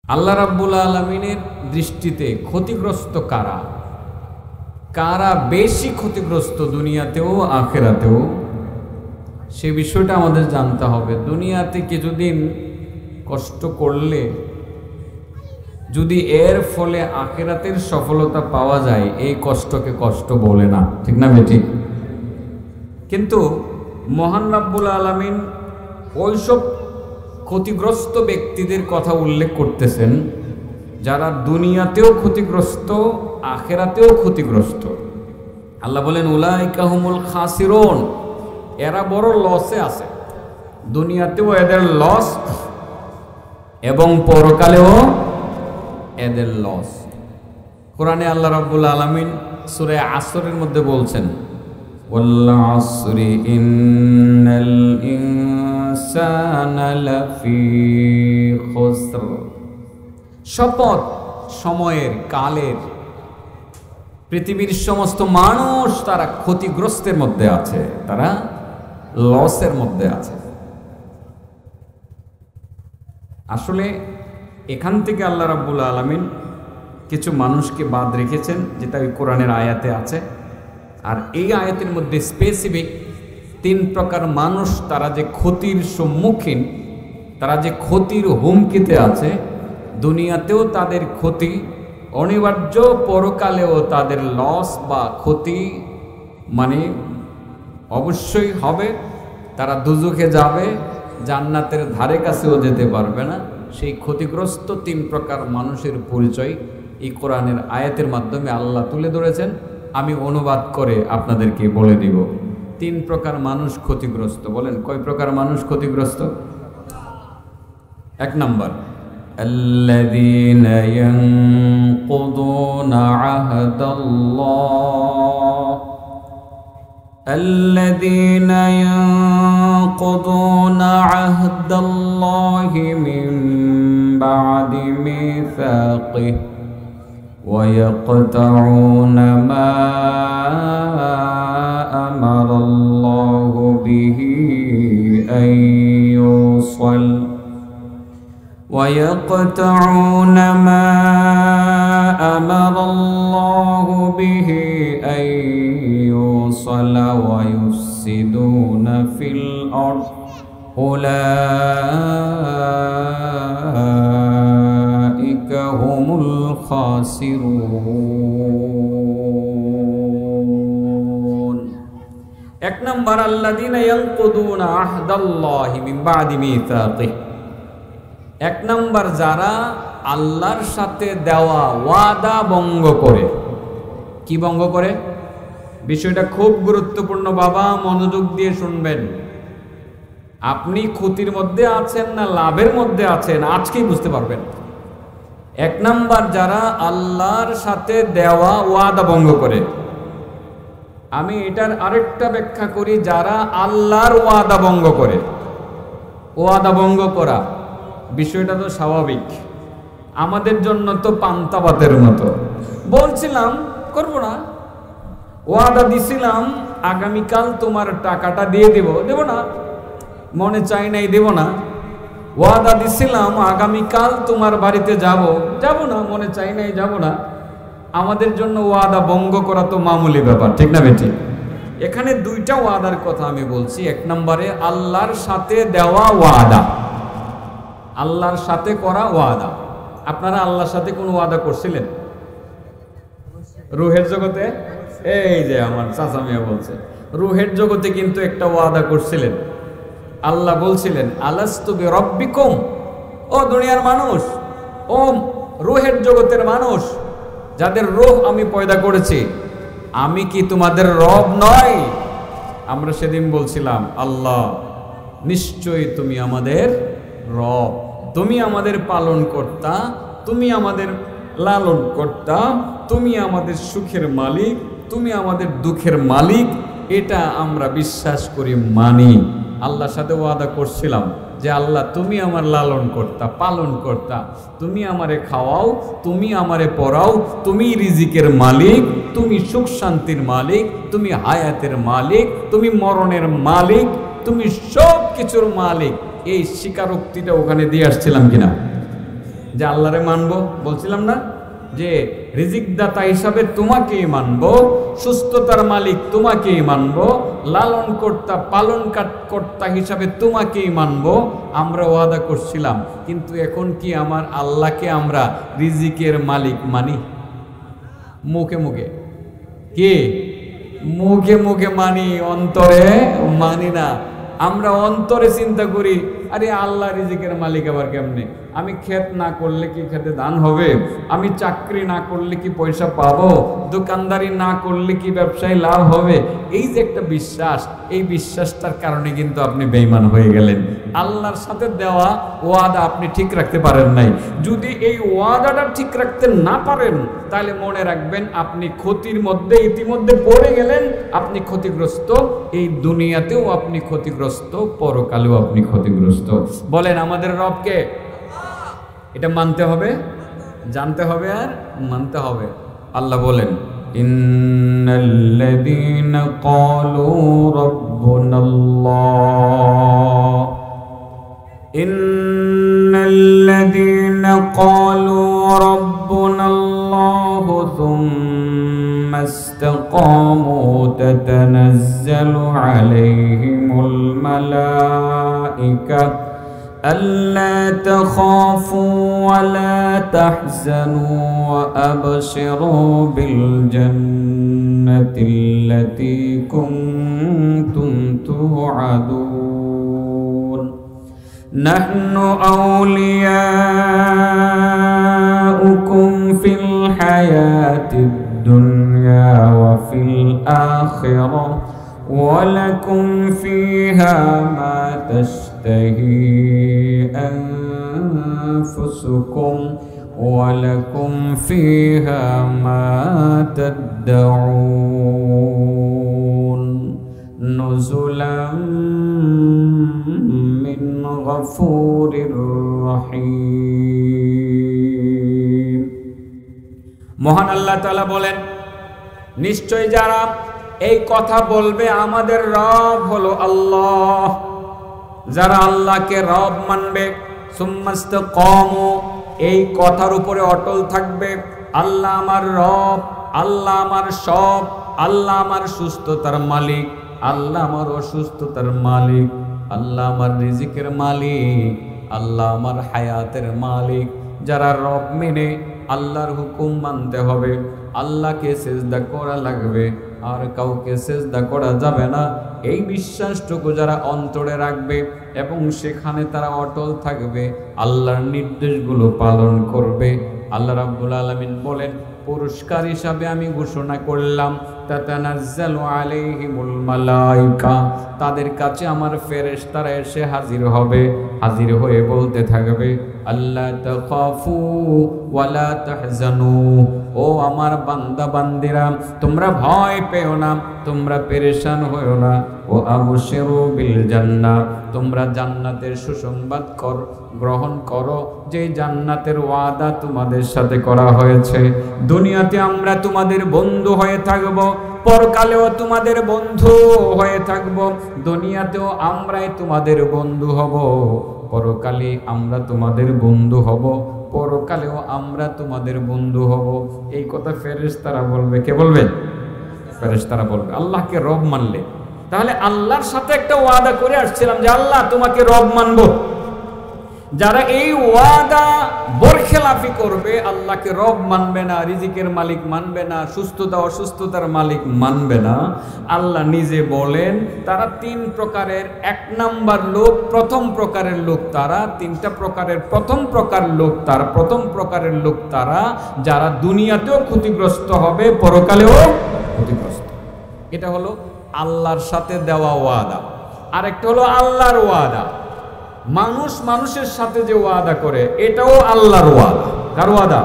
আল্লাহ রাব্বুল আলামিনের দৃষ্টিতে ক্ষতিগ্রস্ত কারা, কারা বেশি ক্ষতিগ্রস্ত দুনিয়াতেও আখিরাতেও, সে বিষয়টা আমাদের জানতে হবে। দুনিয়াতে কিছুদিন কষ্ট করলে যদি এর ফলে আখিরাতের সফলতা পাওয়া যায়, এই কষ্টকে কষ্ট বলে না, ঠিক না বেঠিক? কিন্তু মহান রাব্বুল আলামিন ওইসব ক্ষতিগ্রস্ত ব্যক্তিদের কথা উল্লেখ করতেছেন যারা দুনিয়াতেও ক্ষতিগ্রস্ত, আখিরাতেও ক্ষতিগ্রস্ত। আল্লাহ বলেন উলাইকা হুমুল খাসিরুন, এরা বড় লসে আছে। দুনিয়াতেও এদের লস এবং পরকালেও এদের লস। কোরআনে আল্লাহ রাব্বুল আলামিন সূরা আসরের মধ্যে বলছেন ওয়াল আসরি ইন্নাল ইনসানা লাফি খুসর, শপথ সময়ের, কালের, পৃথিবীর সমস্ত মানুষ তারা ক্ষতিগ্রস্তের মধ্যে আছে, তারা লসের মধ্যে আছে। আসলে এখান থেকে আল্লাহ রাব্বুল আলামিন কিছু মানুষকে বাদ রেখেছেন, যেটা ওই কোরআনের আয়াতে আছে। আর এই আয়াতের মধ্যে স্পেসিফিক 3 প্রকার মানুষ, তারা যে ক্ষতির সম্মুখীন, তারা যে ক্ষতির হুমকিতে আছে। দুনিয়াতেও তাদের ক্ষতি অনিবার্য, পরকালেও তাদের লস বা ক্ষতি মানে অবশ্যই হবে। তারা দুজখে যাবে, জান্নাতের ধারে কাছেও যেতে পারবে না। সেই ক্ষতিগ্রস্ত 3 প্রকার মানুষের পরিচয় এই কোরআনের আয়াতের মাধ্যমে আল্লাহ তুলে ধরেছেন। আমি অনুবাদ করে আপনাদেরকে বলে দিব। 3 প্রকার মানুষ ক্ষতিগ্রস্ত। বলেন কয় প্রকার মানুষ ক্ষতিগ্রস্ত? 1 নাম্বার, আল্লাযীনা ইয়ানকুদুনা আহদাল্লাহ, আল্লাযীনা ইয়ানকুদুনা আহদাল্লাহি মিন বা'দি মিসাকিহি ويقطعون ما أمر الله به أن يوصل ويقطعون ما أمر الله به أن يوصل ويفسدون في الأرض أولئك هم الخاسرون। 1 নম্বর, আল্লাযীনা ইয়ানকুদুনা আহদাল্লাহি মিন বা'দি মিসাকিহি। 1 নম্বর, যারা আল্লাহর সাথে দেওয়া ওয়াদা ভঙ্গ করে। কি ভঙ্গ করে? বিষয়টা খুব গুরুত্বপূর্ণ বাবা, মনোযোগ দিয়ে শুনবেন। আপনি ক্ষতির মধ্যে আছেন না লাভের মধ্যে আছেন আজকেই বুঝতে পারবেন। 1 নাম্বার, যারা আল্লাহর সাথে দেওয়া ওয়াদা ভঙ্গ করে। আমি এটার আরেকটা ব্যাখ্যা করি, যারা আল্লাহর ওয়াদা ভঙ্গ করে। ওয়াদা ভঙ্গ করা বিষয়টা তো স্বাভাবিক, আমাদের জন্য তো পান্তা ভাতের মতো। বলছিলাম করব না, ওয়াদা দিছিলাম আগামীকাল তোমার টাকাটা দিয়ে দেব না, মনে চাই নাই দেব না। ওয়াদা দিছিলাম আগামীকাল তোমার বাড়িতে যাব না, মনে চাই নাই যাব না। আমাদের জন্য ওয়াদা ভঙ্গ করা তো মামুলি ব্যাপার, ঠিক না বেঠিক? এখানে 2টা ওয়াদার কথা আমি বলছি। 1 নম্বরে আল্লাহর সাথে দেওয়া ওয়াদা, আল্লাহর সাথে করা ওয়াদা। আপনারা আল্লাহর সাথে কোন ওয়াদা করছিলেন রুহের জগতে? এই যে আমার চাচা মিয়া বলছে, রুহের জগতে কিন্তু একটা ওয়াদা করছিলেন। আল্লাহ বলছিলেন আলাস্তু বিরাব্বিকুম, ও দুনিয়ার মানুষ, ও রুহের জগতের মানুষ, যাদের রূহ আমি পয়দা করেছি, আমি কি তোমাদের রব নই? আমরা সেদিন বলছিলাম আল্লাহ নিশ্চয়ই তুমি আমাদের রব, তুমি আমাদের পালন কর্তা, তুমি আমাদের লালন কর্তা, তুমি আমাদের সুখের মালিক, তুমি আমাদের দুঃখের মালিক। এটা আমরা বিশ্বাস করি, মানি। আল্লাহর সাথে ওয়াদা করছিলাম যে আল্লাহ তুমি আমার লালন কর্তা, পালন কর্তা, তুমি আমারে খাওয়াও, তুমি আমারে পড়াও, তুমি রিজিকের মালিক, তুমি সুখ শান্তির মালিক, তুমি হায়াতের মালিক, তুমি মরণের মালিক, তুমি সব কিছুর মালিক। এই স্বীকারোক্তিটা ওখানে দিয়ে আসছিলাম কিনা? যে আল্লাহরে মানবো, বলছিলাম না যে রিজিক দাতা হিসাবে তোমাকেই মানবো, সুস্থতার মালিক তোমাকেই মানবো, লালন কর্তা পালন কর্তা হিসাবে তোমাকেই মানবো। আমরা ওয়াদা করছিলাম, কিন্তু এখন কি আমার আল্লাহকে আমরা রিজিকের মালিক মানি? মুখে মুখে কি? মুখে মুখে মানি, অন্তরে মানি না। আমরা অন্তরে চিন্তা করি, আরে আল্লাহ রিজিকের মালিক আবার কেমনে? আমি ক্ষেত না করলে কি খেতে ধান হবে? আমি চাকরি না করলে কি পয়সা পাবো? দোকানদারি না করলে কি ব্যবসায় লাভ হবে? এই যে একটা বিশ্বাস, এই বিশ্বাসটার কারণে কিন্তু আপনি বেঈমান হয়ে গেলেন। আল্লাহর সাথে দেওয়া ওয়াদা আপনি ঠিক রাখতে পারেন নাই। যদি এই ওয়াদাটা ঠিক রাখতে না পারেন, তাহলে মনে রাখবেন আপনি ক্ষতির মধ্যে ইতিমধ্যে পড়ে গেলেন। আপনি ক্ষতিগ্রস্ত, এই দুনিয়াতেও আপনি ক্ষতিগ্রস্ত, পরকালেও আপনি ক্ষতিগ্রস্ত। বলেন আমাদের রবকে? এটা মানতে হবে, জানতে হবে আর মানতে হবে। আল্লাহ বলেন, ইন্নাল্লাযীনা ক্বালু রাব্বুনাল্লাহ, ইন্নাল্লাযীনা ক্বালু রাব্বুনাল্লাহু সুম্মা ইসতাকামু তাতানাজ্জালু আলাইহিমুল মালাঈকা ألا تخافوا ولا تحزنوا وأبشروا بالجنة التي كنتم توعدون نحن أولياؤكم في الحياة الدنيا وفي الآخرة ولكم فيها ما تشتهي أنفسكم ولكم فيها ما تدعون نزلا من غفور رحيم। মহান আল্লাহ তাআলা বলেন, নিশ্চয় যারা এই কথা বলবে আমাদের রব হলো আল্লাহ, যারা আল্লাহকে রব মানবে, সুম্মাস্তাকামু, এই কথার উপরে অটল থাকবে, আল্লাহ আমার রব, আল্লাহ আমার সব, আল্লাহ আমার সুস্থতার মালিক, আল্লাহ আমার অসুস্থতার মালিক, আল্লাহ আমার রিজিকের মালিক, আল্লাহ আমার হায়াতের মালিক। যারা রব মেনে আল্লাহর হুকুম মানতে হবে, আল্লাহকে সিজদা করা লাগবে, আর কাউকে সিজদা করা যাবে না, এই বিশ্বাসটুকু যারা অন্তরে রাখবে এবং সেখানে তারা অটল থাকবে, আল্লাহর নির্দেশগুলো পালন করবে, আল্লাহ রাব্বুল আলামিন বলেন, পুরস্কার হিসাবে আমি ঘোষণা করলাম, তাতানাজ্জালু আলাইহিমুল মালাইকা, তাদের কাছে আমার ফেরেশতারা এসে হাজির হবে, হাজির হয়ে বলতে থাকবে, আল্লা তাখাফু ওয়ালা তাহজানু, ও আমার বান্দা বান্দিরা, তোমরা ভয় পেও না, তোমরা পেরেশান হইও না, ও আবশিরু বিল জান্নাহ, তোমরা জান্নাতের সুসংবাদ গ্রহণ করো, যে জান্নাতের ওয়াদা তোমাদের সাথে করা হয়েছে। দুনিয়াতে আমরা তোমাদের বন্ধু হয়ে থাকব, পরকালেও তোমাদের বন্ধু হয়ে থাকব। দুনিয়াতেও আমরাই তোমাদের বন্ধু হব, পরকালে আমরা তোমাদের বন্ধু হব, পরকালেও আমরা তোমাদের বন্ধু হব। এই কথা ফেরেশতারা বলবে। কে বলবে? ফেরেশতারা বলবে। আল্লাহকে রব মানলে, তাহলে আল্লাহর সাথে একটা ওয়াদা করে আসছিলাম যে আল্লাহ তোমাকে রব মানবো। যারা এই ওয়াদা বরখেলাফি করবে, আল্লাহকে রব মানবে না, রিজিকের মালিক মানবে না, সুস্থতা অসুস্থতার মালিক মানবে না, আল্লাহ নিজে বলেন তারা তিন প্রকারের। এক নাম্বার লোক, প্রথম প্রকারের লোক তারা, তিনটা প্রকারের প্রথম প্রকারের লোক তারা যারা দুনিয়াতেও ক্ষতিগ্রস্ত হবে, পরকালেও ক্ষতিগ্রস্ত। এটা হলো আল্লাহর সাথে দেওয়া ওয়াদা। আরেকটা হলো আল্লাহর ওয়াদা, মানুষ মানুষের সাথে যে ওয়াদা করে, এটাও আল্লাহর ওয়াদা। কার ওয়াদা?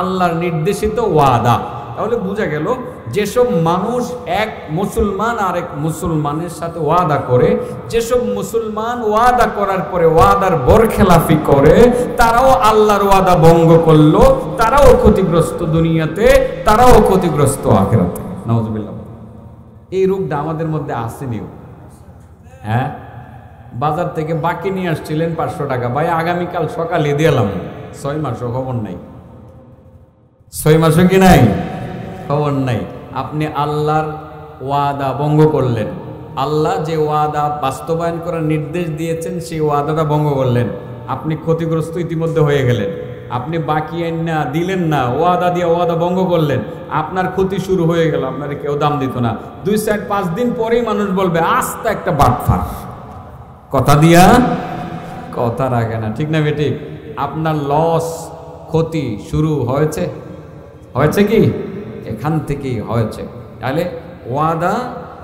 আল্লাহর নির্দেশিত ওয়াদা। তাহলে বোঝা গেল, যেসব মানুষ এক মুসলমান আরেক মুসলমানের সাথে ওয়াদা করে, যেসব মুসলমান ওয়াদা করার পরে ওয়াদার বরখেলাফি করে, তারাও আল্লাহর ওয়াদা ভঙ্গ করলো, তারাও ক্ষতিগ্রস্ত দুনিয়াতে, তারাও ক্ষতিগ্রস্ত আখিরাতে। নাউজুবিল্লাহ। এই রূপটা আমাদের মধ্যে আসেনিও। হ্যাঁ, বাজার থেকে বাকি নিয়ে আসছিলেন 500 টাকা, ভাই আগামীকাল সকালে দিলাম, 6 মাসও খবর নাই, 6 মাসও কি নাই খবর নাই। আপনি আল্লাহর ওয়াদা ভঙ্গ করলেন, আল্লাহ যে ওয়াদা বাস্তবায়ন করার নির্দেশ দিয়েছেন সেই ওয়াদাটা ভঙ্গ করলেন, আপনি ক্ষতিগ্রস্ত ইতিমধ্যে হয়ে গেলেন। আপনি বাকি না দিলেন না, ওয়াদা দিয়ে ওয়াদা ভঙ্গ করলেন, আপনার ক্ষতি শুরু হয়ে গেল, আপনার কেউ দাম দিত না। 2-4-5 দিন পরেই মানুষ বলবে আস্তে একটা বাটফার, কথা দিয়া কথা রাখে না, ঠিক না বেটি? আপনার লস ক্ষতি শুরু হয়েছে, হয়েছে কি এখান থেকেই হয়েছে। তাহলে ওয়াদা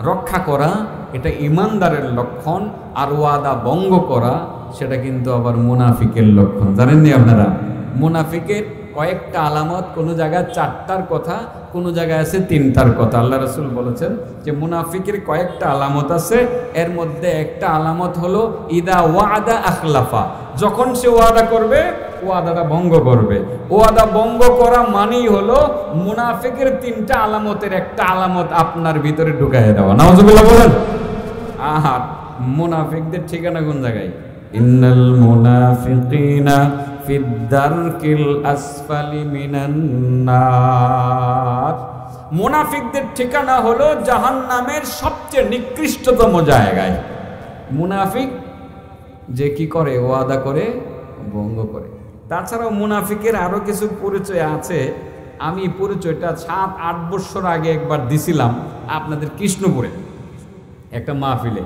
রক্ষা করা এটা ইমানদারের লক্ষণ, আর ওয়াদা ভঙ্গ করা সেটা কিন্তু আবার মুনাফিকের লক্ষণ। জানেননি আপনারা? মুনাফিকের কয়েকটা আলামত, কোনো জায়গায় 4টার কথা, কোনো জায়গায় আছে 3টার কথা। আল্লাহ রাসূল বলেছেন যে মুনাফিকের কয়েকটা আলামত আছে, এর মধ্যে একটা আলামত হলো ইদা ওয়াদা আখলাফা, যখন সে ওয়াদা করবে ওয়াদাটা ভঙ্গ করবে। ওয়াদা ভঙ্গ করা মানেই হলো মুনাফিকের 3টা আলামতের একটা আলামত আপনার ভিতরে ঢুকাইয়ে দেওয়া। নাউজুবিল্লাহ বলেন। আর মুনাফিকদের ঠিকানা কোন জায়গায়? ইন্নাল মুনাফিকিনা ফিদ দারকিল আসফালি মিনান নার। মুনাফিকদের ঠিকানা হলো জাহান্নামের সবচেয়ে নিকৃষ্টতম জায়গায়। মুনাফিক যে কি করে? ওয়াদা করে ভঙ্গ করে। তাছাড়াও মুনাফিকের আরো কিছু পরিচয় আছে, আমি পরিচয়টা 7-8 বছর আগে একবার দিছিলাম আপনাদের কৃষ্ণপুরে একটা মাহফিলে।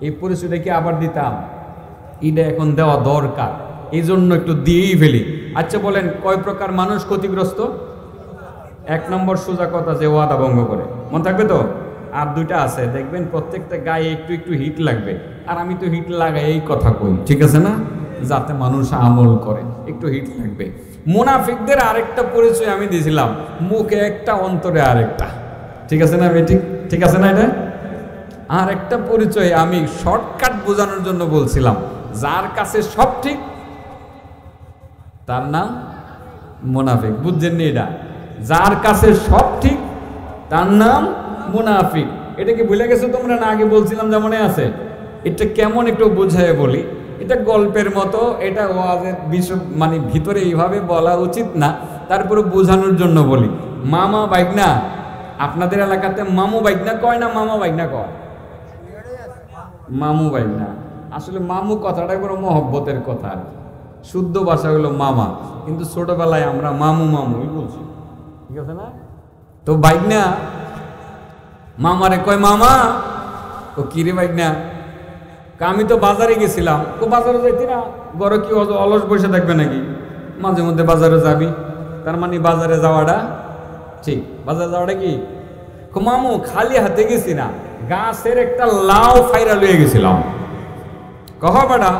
এই পরিচয়টা কি আবার দিতাম? এটা এখন দেওয়া দরকার, এই জন্য একটু দিয়েই ফেলি। আচ্ছা বলেন, কয় প্রকার মানুষ ক্ষতিগ্রস্ত? 1 নম্বর সোজা কথা, যে ওয়াদা ভঙ্গ করে। মনে থাকবে তো? আর 2টা আছে, দেখবেন প্রত্যেকটা গায়ে একটু একটু হিট লাগবে, আর আমি তো হিট লাগাই এই কথা কই, ঠিক আছে না? যাতে মানুষ আমল করে, একটু হিট লাগবে। মুনাফিকদের আরেকটা পরিচয় আমি দিয়েছিলাম, মুখে একটা অন্তরে আরেকটা, ঠিক আছে না? ঠিক আছে না? এটা আর একটা পরিচয় আমি শর্টকাট বোঝানোর জন্য বলছিলাম, যার কাছে সব ঠিক তার নাম মুনাফিক। বুঝছেন নি? এটা যার কাছে সব ঠিক তার নাম মুনাফিক। এটা কি ভুলে গেছো তোমরা? না আগে বলছিলাম যেমন আছে। এটা কেমন একটু বোঝায় বলি, এটা গল্পের মতো, এটা ওয়াজের বিষয় মানে ভিতরে এইভাবে বলা উচিত না, তারপরে বোঝানোর জন্য বলি। মামা বাইগনা, আপনাদের এলাকাতে মামু বাইগনা কয় না মামা বাইগনা কয়? মামু বাইগনা। আসলে মামু কথাটা কোনো মহব্বতের কথা আর কি, শুদ্ধ ভাষা হলো মামা, কিন্তু ছোটবেলায় আমরা মামু মামুই বলছি, ঠিক আছে না? তো বাইগনা মামারে কয় মামা। ও কিরে বাইগনা? আমি তো বাজারে গেছিলাম। তো বাজারে যাইতি না? বড় কি অলস বসে থাকবে নাকি? মাঝে মধ্যে বাজারে যাবি, তার মানে বাজারে যাওয়াটা ঠিক। বাজারে যাওয়াটা কি? মামু খালি হাতে গেছি না, গাছের একটা লাউ ফাইরা লয়ে গেছিলাম। কহ বেটা,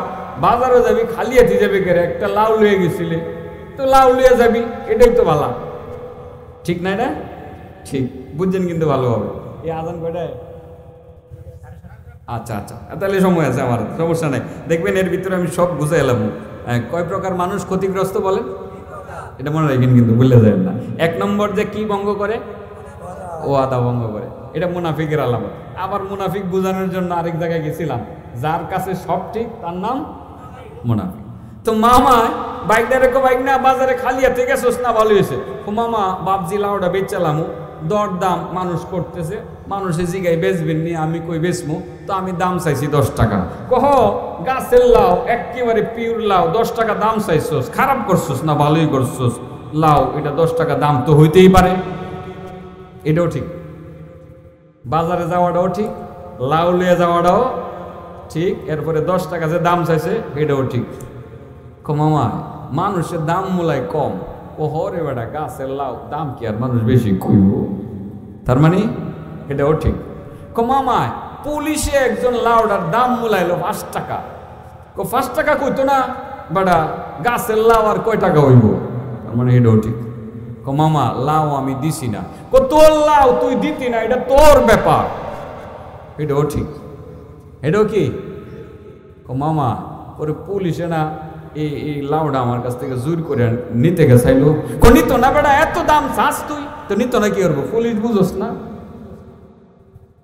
বাজারে যাবি খালি হাতে যাবি কেরে? একটা লাউ লয়ে গেছিলে তো লাউ লয়ে যাবি, এটাই তো ভালো, ঠিক না? এটা ঠিক বুঝছেন কিন্তু ভালোভাবে। এই আজান কয়টায়? আচ্ছা আচ্ছা, তাহলে সময় আছে, আমার সমস্যা নাই। দেখবেন এর ভিতরে আমি সব বুঝে এলাম। কয় প্রকার মানুষ ক্ষতিগ্রস্ত বলেন? এটা মনে রাখেন কিন্তু ভুলে যাবেন না। 1 নম্বর যে কি ভঙ্গ করে? ওয়াদা ভঙ্গ করে। এটা মুনাফিকের আলামত। আবার মুনাফিক বোঝানোর জন্য আরেক জায়গায় গেছিলাম, যার কাছে সব ঠিক তার নাম মুনাফিক। তো মামা বাইকদারে কো বাইক না, বাজারে খালি হাতে গেছোস না? ভালো হয়েছে। ও মামা বাপজি লাউটা বেচালামু, দর দাম মানুষ করতেছে, মানুষে জিগাই বেচবেন নি, আমি কই বেচমু, তো আমি দাম চাইছি 10 টাকা। কহ গাছের লাউ একেবারে পিওর লাউ, 10 টাকা দাম চাইছোস, খারাপ করছোস না ভালোই করছোস, লাউ এটা 10 টাকা দাম তো হইতেই পারে। এটাও ঠিক, বাজারে যাওয়াটাও ঠিক, লাউ লিয়ে যাওয়াটাও ঠিক, এরপরে 10 টাকা যে দাম চাইছে এটাও ঠিক। মামা মানুষের দাম মূলায় কম, ও হরে বেটা গাছের লাউ দাম কি আর মানুষ বেশি কইব, তার মানে এটাও ঠিক। মামা পুলিশে একজন লাউটার দাম মূলাইলো 5 টাকা, 5 টাকা কইতো না বেটা, গাছের লাউ আর কয় টাকা হইব, তার মানে এটাও ঠিক। মামা লাউ আমি দিছি না, তোর লাউ তুই দিতি না, এটা তোর ব্যাপার, এটাও ঠিক। এটাও কি? মামা ওরে পুলিশে না এই লাউডা আমার কাছ থেকে জোর করে নিতে গেছাইলো, নিত না বেটা, এত দাম চাস তুই, তো নিত না কি করবো, পুলিশ বুঝোস না,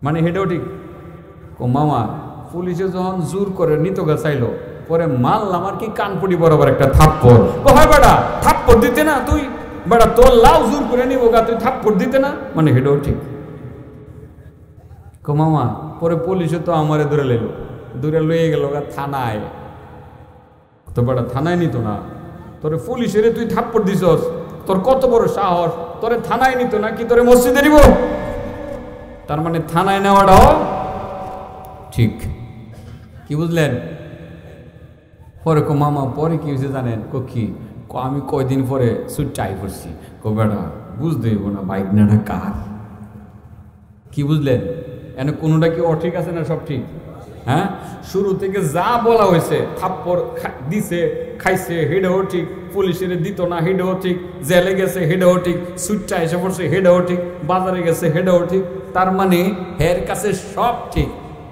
মানে হেটাও ঠিক। মামা পুলিশে যখন জোর করে নিত গেছাইলো, পরে মারলাম আর কি কানপুটি বরাবর একটা থাপ্পড়। হয় বেটা থাপ্পড় দিতে না তুই, বেটা তোর লাউ জোর করে নিব গা, তুই থাপ্পড় দিতে না, মানে হেটাও ঠিক। মামা পরে পুলিশে তো আমারে ধরে লেলো, দূরে লয়ে গেল গা থানায়। তো বেটা থানায় নিত না, তোরে পুলিশের তুই থাপ্পড় দিছস, তোর কত বড় সাহস, তোরে থানায় নিত না কি তোরে মসজিদে নিব? তার মানে থানায় নেওয়াটাও ঠিক। কি বুঝলেন? পরে মামা পরে কি হয়েছে জানেন? কি আমি কয়দিন পরে সুটটাই করছি। বেটা বুঝতে হইব না বাইক নেটা কার। কি বুঝলেন? এনে কোনোটা কি অঠিক আছে না সব ঠিক? হ্যাঁ, শুরু থেকে যা বলা হয়েছে, থাপ্পড় দিছে খাইছে হেডেও ঠিক, পুলিশের দিত না হেডেও ঠিক, জেলে গেছে হেডেও ঠিক, সুটটা এসে পড়ছে হেডেও ঠিক, বাজারে গেছে হেডেও ঠিক। তার মানে হের কাছে সব ঠিক।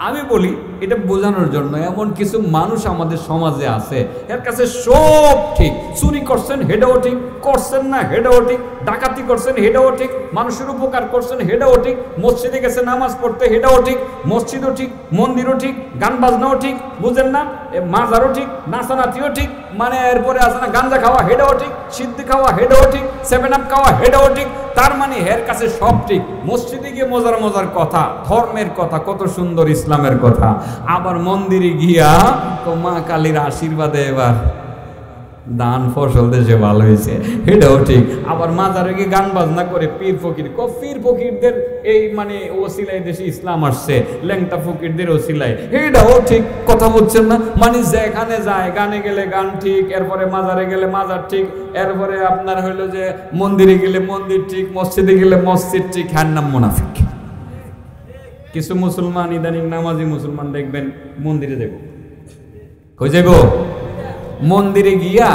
আমি বলি এটা বোঝানোর জন্য, এমন কিছু মানুষ আমাদের সমাজে আছে এর কাছে সব ঠিক। চুরি করছেন হেডেও ঠিক, করছেন না হেডেও ঠিক, ডাকাতি করছেন হেডেও ঠিক, মানুষের উপকার করছেন হেডেও ঠিক, মসজিদে গেছে নামাজ পড়তে হেডেও ঠিক, মসজিদও ঠিক, মন্দিরও ঠিক, গান বাজনাও ঠিক, বুঝেন না, মাজারও ঠিক, নাচানাচিও ঠিক, মানে এরপরে আছে না গাঞ্জা খাওয়া হেডেও ঠিক, সিদ্ধি খাওয়া হেডেও ঠিক, 7 আপ খাওয়া হেডেও ঠিক। তার মানে এর কাছে সব ঠিক। মসজিদে গিয়ে মজার মজার কথা, ধর্মের কথা, কত সুন্দর ইসলামের কথা, আবার মন্দিরে গিয়া তো মা কালীর আশীর্বাদে এবার দান ফসল দেশে ভালো হয়েছে এটাও ঠিক। আবার মাজারে গিয়ে গান বাজনা করে পীর ফকির, পীর ফকিরদের এই মানে ওসিলাই দেশে ইসলাম আসছে, ল্যাংটা ফকিরদের ওসিলাই, এটাও ঠিক। কথা বলছেন না? মানে যেখানে যায় গানে গেলে গান ঠিক, এরপরে মাজারে গেলে মাজার ঠিক, এরপরে আপনার হইলো যে মন্দিরে গেলে মন্দির ঠিক, মসজিদে গেলে মসজিদ ঠিক। হ্যার নাম মুনাফিক। কিছু মুসলমান ইদানিং নামাজি মুসলমান দেখবেন মন্দিরে যাবো, কই যাইব? মন্দিরে গিয়া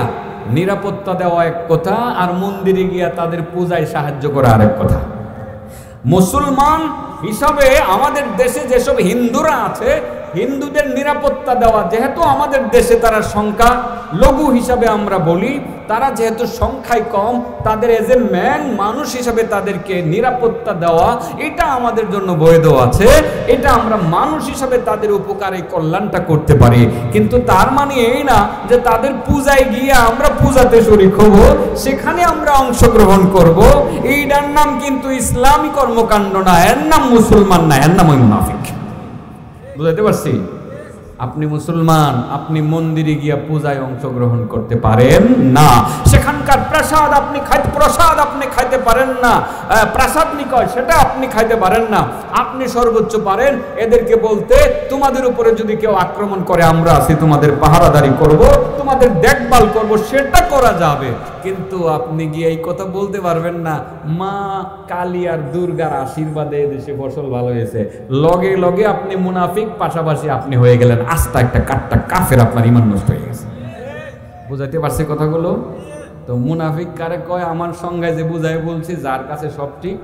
নিরাপত্তা দেওয়া এক কথা, আর মন্দিরে গিয়া তাদের পূজায় সাহায্য করা আরেক কথা। মুসলমান হিসাবে আমাদের দেশে যেসব হিন্দুরা আছে, হিন্দুদের নিরাপত্তা দেওয়া, যেহেতু আমাদের দেশে তারা সংখ্যা লঘু হিসাবে আমরা বলি, তারা যেহেতু সংখ্যায় কম, তাদের এজ এ ম্যান মানুষ হিসাবে তাদেরকে নিরাপত্তা দেওয়া, এটা আমাদের জন্য বৈধ আছে। এটা আমরা মানুষ হিসাবে তাদের উপকারে কল্যাণটা করতে পারি। কিন্তু তার মানে এই না যে তাদের পূজায় গিয়ে আমরা পূজাতে শরীক হব, সেখানে আমরা অংশগ্রহণ করব। এইটার নাম কিন্তু ইসলামী কর্মকাণ্ড না, এর নাম মুসলমান না, এর নাম ওই মুনাফিক। বুঝাতে পারছি? আপনি মুসলমান, আপনি মন্দিরে গিয়া পূজায় অংশগ্রহণ করতে পারেন না, সেখানকার প্রসাদ আপনি খাইতে পারেন না, প্রসাদ নিকয় সেটা আপনি খাইতে পারেন না। আপনি সর্বোচ্চ পারেন এদেরকে বলতে, তোমাদের উপরে যদি কেউ আক্রমণ করে আমরা আছি, তোমাদের পাহারাদারি করব, তোমাদের দেখভাল করব, সেটা করা যাবে। কিন্তু আপনি গিয়ে এই কথা বলতে পারবেন না, মা কালী আর দুর্গার আশীর্বাদে এদেশে ফসল ভালো হয়েছে। লগে লগে আপনি মুনাফিক, পাশাপাশি আপনি হয়ে গেলেন আস্তা একটা কাট্টা কাফের, আপনার ঈমান নষ্ট হয়ে গেছে। বুঝাইতে পারছি কথাগুলো? তো মুনাফিক কারে কয়? আমার সংজ্ঞায় যে বুঝাই বলছি, যার কাছে সব ঠিক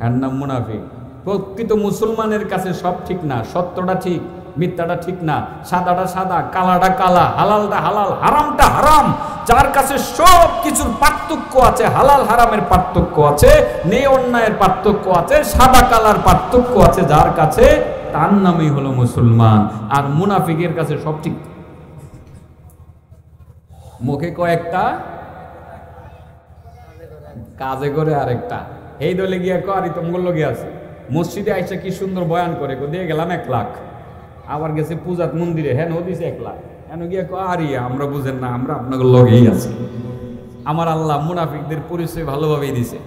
এর নাম মুনাফিক। প্রকৃত মুসলমানের কাছে সব ঠিক না, সত্যটা ঠিক, মিথ্যাটা ঠিক না, সাদাটা সাদা, কালাটা কালা, হালালটা হালাল, হারামটা হারাম। যার কাছে সব কিছুর পার্থক্য আছে, হালাল হারামের পার্থক্য আছে, ন্যায় অন্যায়ের পার্থক্য আছে, সাদা কালার পার্থক্য আছে, যার কাছে, তার নামই হলো মুসলমান। আর মুনাফিকের কাছে সব ঠিক, মুখে কয়েকটা, কাজে করে আরেকটা। এই দলে গিয়া করি তোমার লগে আছে, মসজিদে আইসা কি সুন্দর বয়ান করে, দিয়ে গেলাম 1 লাখ। আবার গেছে পূজাত মন্দিরে, হ্যাঁ ও দিছে 1 লাখ, হেন গিয়া আরে আমরা বুঝেন না, আমরা আপনাকে লগেই আছি। আমার আল্লাহ মুনাফিকদের পরিচয় ভালোভাবেই দিছে।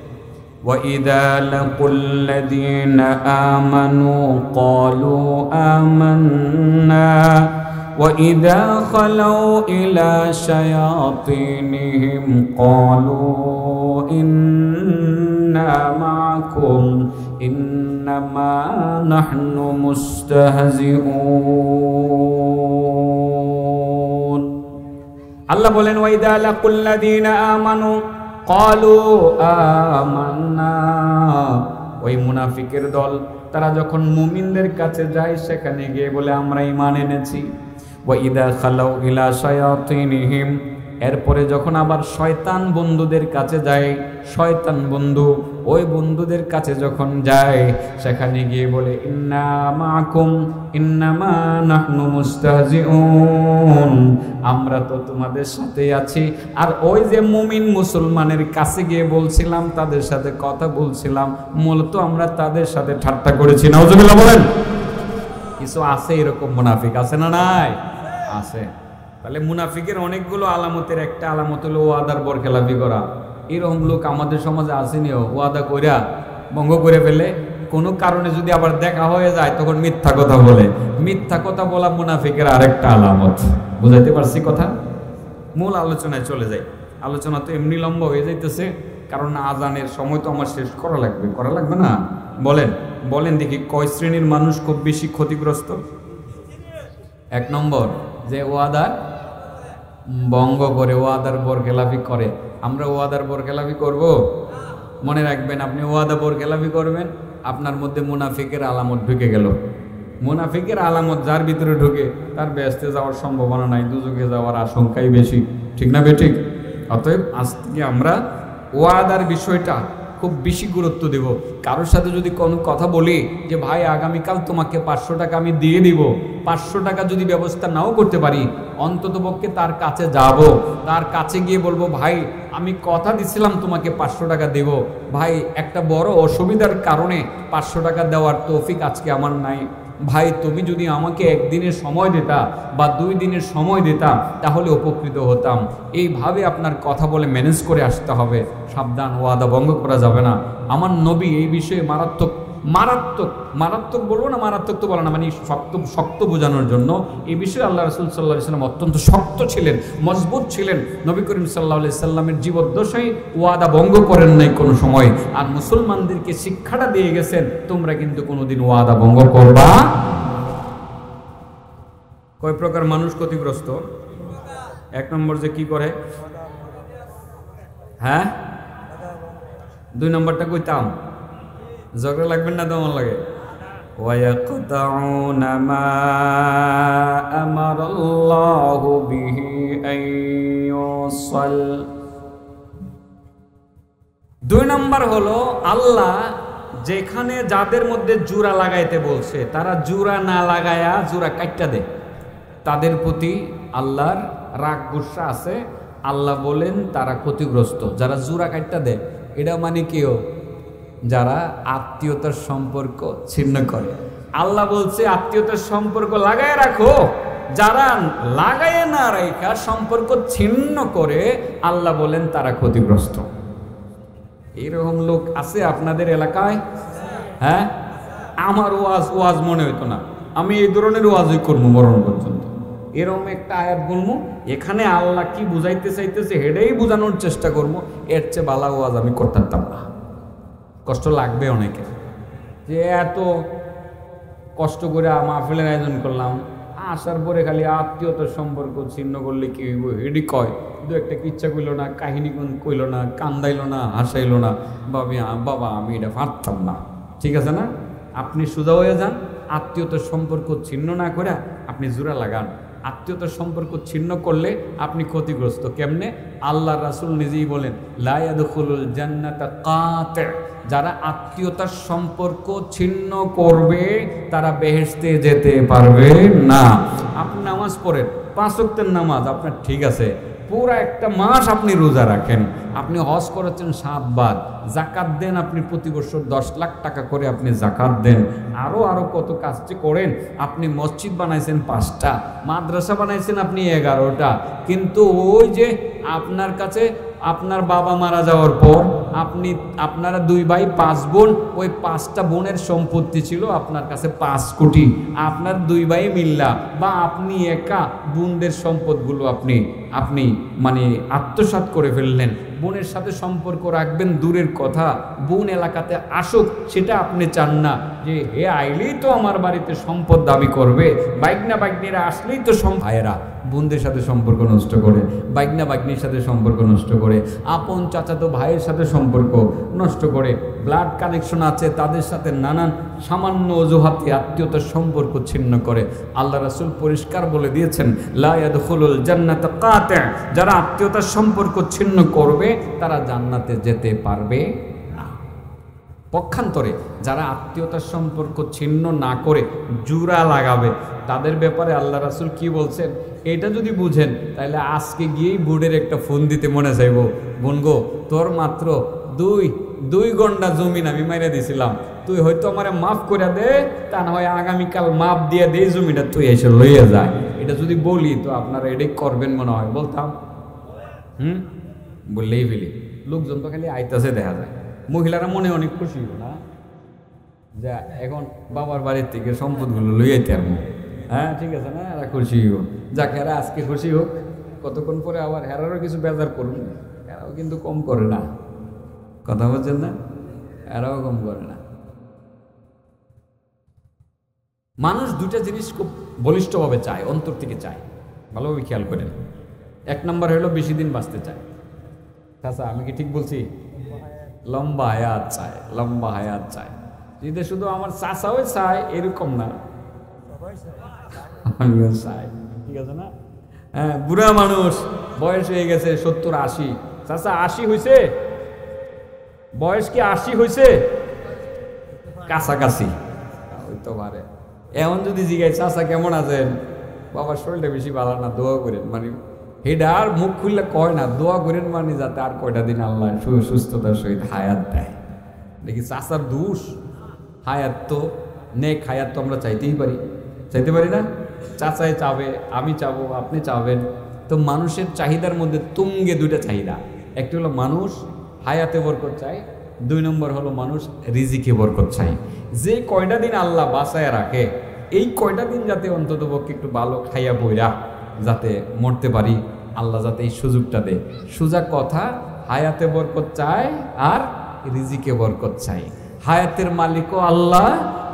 وَإِذَا لَقُوا الَّذِينَ آمَنُوا قَالُوا آمَنَّا وَإِذَا خَلَوْا إِلَى شَيَاطِينِهِمْ قَالُوا إِنَّا مَعَكُمْ إِنَّمَا نَحْنُ مُسْتَهْزِئُونَ। আল্লাহ বলেন ওয়াইদা লাকুল্লাযীনা আমানু ক্বালু আমান্না। ওই মুনাফিকের দল তারা যখন মুমিনদের কাছে যায়, সেখানে গিয়ে বলে আমরা ঈমান এনেছি। ওয়াইদা খালাউ ইলা শায়াতিনহিম, এরপরে যখন আবার শয়তান বন্ধুদের কাছে যায়, শয়তান বন্ধু ওই বন্ধুদের কাছে যখন যায়, সেখানে গিয়ে বলে ইন্না মাকুম ইন্নামা নাহনু মুস্তাহজিউন, আমরা তো তোমাদের সাথে আছি। আর ওই যে মুমিন মুসলমানের কাছে গিয়ে বলছিলাম, তাদের সাথে কথা বলছিলাম, মূলত আমরা তাদের সাথে ঠাট্টা করেছি। নাউজুবিল্লাহ বলেন। কিছু আছে এরকম মুনাফিক, আছে না নাই? আছে। তাহলে মুনাফিকের অনেকগুলো আলামতের একটা আলামত হলো ওয়াদার বরখেলাপি করা। এরকম লোক আমাদের সমাজে আসেনিও, ওয়াদা কইরা ভঙ্গ করে ফেলে, কোনো কারণে যদি আবার দেখা হয়ে যায় তখন মিথ্যা কথা বলে। মিথ্যা কথা বলা মুনাফিকের আরেকটা আলামত। বুঝাইতে পারছি কথা? মূল আলোচনায় চলে যাই। আলোচনা তো এমনি লম্বা হয়ে যাইতেছে, কারণ আজানের সময় তো আমার শেষ করা লাগবে না? বলেন বলেন দেখি, কয় শ্রেণীর মানুষ খুব বেশি ক্ষতিগ্রস্ত? এক নম্বর, যে ওয়াদার ভঙ্গ করে, ওয়াদার বরখেলাপি করে। আমরা ওয়াদার বরখেলাপি করব? মনে রাখবেন, আপনি ওয়াদা বরখেলাপি করবেন, আপনার মধ্যে মুনাফিকের আলামত ঢুকে গেল। মুনাফিকের আলামত যার ভিতরে ঢুকে, তার বেহেশতে যাওয়ার সম্ভাবনা নাই, দুজকে যাওয়ার আশঙ্কাই বেশি। ঠিক না বেঠিক? অতএব আজ থেকে আমরা ওয়াদার বিষয়টা খুব বেশি গুরুত্ব দেব। কারোর সাথে যদি কোনো কথা বলি যে ভাই আগামীকাল তোমাকে 500 টাকা আমি দিয়ে দিব, 500 টাকা যদি ব্যবস্থা নাও করতে পারি, অন্ততপক্ষে তার কাছে যাব, তার কাছে গিয়ে বলবো ভাই আমি কথা দিছিলাম তোমাকে 500 টাকা দেব, ভাই একটা বড় অসুবিধার কারণে 500 টাকা দেওয়ার তৌফিক আজকে আমার নাই, ভাই তুমি যদি আমাকে একদিনের সময় দিতা বা 2 দিনের সময় দিতা তাহলে উপকৃত হতাম। এইভাবে আপনার কথা বলে ম্যানেজ করে আসতে হবে। সাবধান, ওয়াদা ভঙ্গ করা যাবে না। আমার নবী এই বিষয়ে মারাত্মক মারাত্মক মারাত্মক বলবো না, মারাত্মক তো বলে না, মানে শক্ত বোঝানোর জন্য এই বিষয়ে আল্লাহ রাসূল সাল্লাল্লাহু আলাইহি সাল্লাম অত্যন্ত শক্ত ছিলেন, মজবুত ছিলেন। নবী করিম সাল্লাল্লাহু আলাইহি সাল্লামের জীবদ্দশায় ওয়াদা ভঙ্গ করেন নাই কোনো সময়। আর মুসলমানদেরকে শিক্ষাটা দিয়ে গেছেন, তোমরা কিন্তু কোনোদিন ওয়াদা ভঙ্গ করবা। কয় প্রকার মানুষ ক্ষতিগ্রস্ত? এক নম্বর যে কি করে, হ্যাঁ 2 নম্বরটা কইতাম, ঝগড়া লাগবেন না? তেমন লাগে। ওয়ায়াকতাউনা মা আমারাল্লাহু বিহি আইয়ুসাল। 2 নম্বর হলো আল্লাহ যেখানে যাদের মধ্যে জোড়া লাগাইতে বলছে তারা জোড়া না লাগায়া জোড়া কাটটা দেয়, তাদের প্রতি আল্লাহর রাগ গুসা আছে। আল্লাহ বলেন তারা ক্ষতিগ্রস্ত। যারা জোড়া কাটটা দেয়, এটা মানে কেউ যারা আত্মীয়তার সম্পর্ক ছিন্ন করে। আল্লাহ বলছে আত্মীয়তার সম্পর্ক লাগায় রাখো। যারা লাগায় না রাখা সম্পর্ক ছিন্ন করে, আল্লাহ বলেন তারা ক্ষতিগ্রস্ত। এইরকম লোক আছে আপনাদের এলাকায়? হ্যাঁ, আমার ওয়াজ মনে হইতো না, আমি এই ধরনের ওয়াজই করবো মরণ পর্যন্ত। এরকম একটা আয়াত বলবো, এখানে আল্লাহ কি বুঝাইতে চাইতেছে হেডেই বোঝানোর চেষ্টা করবো। এর চেয়ে বালা ওয়াজ আমি করতে পারতাম না। কষ্ট লাগবে অনেকে, যে এত কষ্ট করে মাহফিলের আয়োজন করলাম, আসার পরে খালি আত্মীয়তার সম্পর্ক ছিন্ন করলে কি হইব এডি কয়, 2 একটা কিচ্ছা কইল না, কাহিনী কইল না, কান্দাইল না, হাসাইল না, বাবা আমি এটা পারতাম না। ঠিক আছে না? আপনি সোজা হয়ে যান, আত্মীয়তার সম্পর্ক ছিন্ন না করে আপনি জোড়া লাগান। আত্মীয়তার সম্পর্ক ছিন্ন করলে আপনি ক্ষতিগ্রস্ত। কেমনে? আল্লাহ রাসূল নিজেই বলেন লা ইয়াদখুলুল জান্নাতা কাতি', যারা আত্মীয়তার সম্পর্ক ছিন্ন করবে তারা বেহেশতে যেতে পারবে না। আপনি নামাজ পড়েন, 5 ওয়াক্তের নামাজ আপনার ঠিক আছে, পুরা একটা মাস আপনি রোজা রাখেন, আপনি হজ করেছেন 7 বার, জাকাত দেন, আপনি প্রতি বছর 10 লাখ টাকা করে আপনি জাকাত দেন, আরো কত কাজ করেন, আপনি মসজিদ বানাইছেন 5টা, মাদ্রাসা বানাইছেন আপনি 11টা, কিন্তু ওই যে আপনার কাছে আপনার বাবা মারা যাওয়ার পর আপনারা 2 ভাই 5 বোন, ওই 5টা বোনের সম্পত্তি ছিল আপনার কাছে 5 কোটি, আপনার 2 ভাই মিল্লা বা আপনি একা বোনদের সম্পদগুলো আপনি মানে আত্মসাৎ করে ফেললেন। বোনের সাথে সম্পর্ক রাখবেন দূরের কথা, বোন এলাকাতে আসুক সেটা আপনি চান না, যে হে আইলেই তো আমার বাড়িতে সম্পদ দাবি করবে, বাইকনিরা আসলেই তো ভাইয়েরা বোনদের সাথে সম্পর্ক নষ্ট করে, বাইকনির সাথে সম্পর্ক নষ্ট করে, আপন চাচাতো ভাইয়ের সাথে সম্পর্ক নষ্ট করে, ব্লাড কানেকশন আছে, তাদের সাথে নানান সামান্য অজুহাতে আত্মীয়তার সম্পর্ক ছিন্ন করে। আল্লাহ রাসূল পরিষ্কার বলে দিয়েছেন, লা ইয়াদখুলুল জান্নাতা কাতি', যারা আত্মীয়তার সম্পর্ক ছিন্ন করবে তারা জান্নাতে যেতে পারবে না। পক্ষান্তরে যারা আত্মীয়তার সম্পর্ক ছিন্ন না করে জুরা লাগাবে, তাদের ব্যাপারে আল্লাহ রাসূল কি বলছেন, এটা যদি বুঝেন তাহলে আজকে গিয়েই বোর্ডের একটা ফোন দিতে মনে চাইব, বোন গো তোর মাত্র দুই ঘন্টা জমিন আমি মাইরা দিছিলাম, তুই হয়তো আমারে মাফ করে দে, তা না হয় আগামীকাল মাফ দিয়ে দে, জমিটা তুই এসে লইয়া যায়। এটা যদি বলি তো আপনারা এটাই করবেন মনে হয়, বলতাম বললেই ফেলি। লোকজন তো খালি আইতাছে দেখা যায়, মহিলারা মনে অনেক খুশি না, যা এখন বাবার বাড়ির থেকে সম্পদগুলো লইয়াইতে আর হ্যাঁ ঠিক আছে না, এরা খুশি হোক, যাকে এরা আজকে খুশি হোক, কতক্ষণ পরে আবার হেরারও কিছু বেজার করুন, এরাও কিন্তু কম করে না, কথা বলছেন না, এরাও কম করে না। মানুষ দুটা জিনিস খুব বলিষ্ঠভাবে চায়, অন্তর থেকে চায়, ভালোভাবে খেয়াল করেন। এক নম্বর হলো বেশি দিন বাঁচতে চায়। আচ্ছা আমি কি ঠিক বলছি? লম্বা হায়াত চায়, লম্বা হায়াত চায়। যদি শুধু আমার চাচাও চায় এরকম না, আমিও চাই, ঠিক আছে না? হ্যাঁ, বুড়া মানুষ বয়স হয়ে গেছে 70-80, চাচা 80 হয়েছে, বয়স কি 80 হয়েছে? কাছাকাছি হইতে পারে। এখন যদি জিজ্ঞাসা চাচা কেমন আছেন, বাবার শরীরটা বেশি ভালো না, দোয়া করেন, মানে হেডা আর মুখ খুললে কয় না, দোয়া করেন মানে যাতে আর কয়টা দিন আল্লাহ সুস্থতার সহিত হায়াত দেয়। দেখি চাচার দোষ, হায়াত তো নেক হায়াত তো আমরা চাইতেই পারি, চাইতে পারি না? চাচাই চাবে, আমি চাবো, আপনি চাবেন। তো মানুষের চাহিদার মধ্যে তুঙ্গে দুইটা চাহিদা, একটি হলো মানুষ হায়াতে বরকত চায়, 2 নম্বর হলো মানুষ রিজিকে বরকত চায়। যে কয়টা দিন আল্লাহ বাঁচায় রাখে, এই কয়টা দিন যাতে অন্তত পক্ষে একটু ভালো খাইয়া বইরা যাতে মরতে পারি, আল্লাহ যাতে এই সুযোগটা দেয়। সোজা কথা, হায়াতে বরকত চায় আর রিজিকে বরকত চায়। হায়াতের মালিকও আল্লাহ,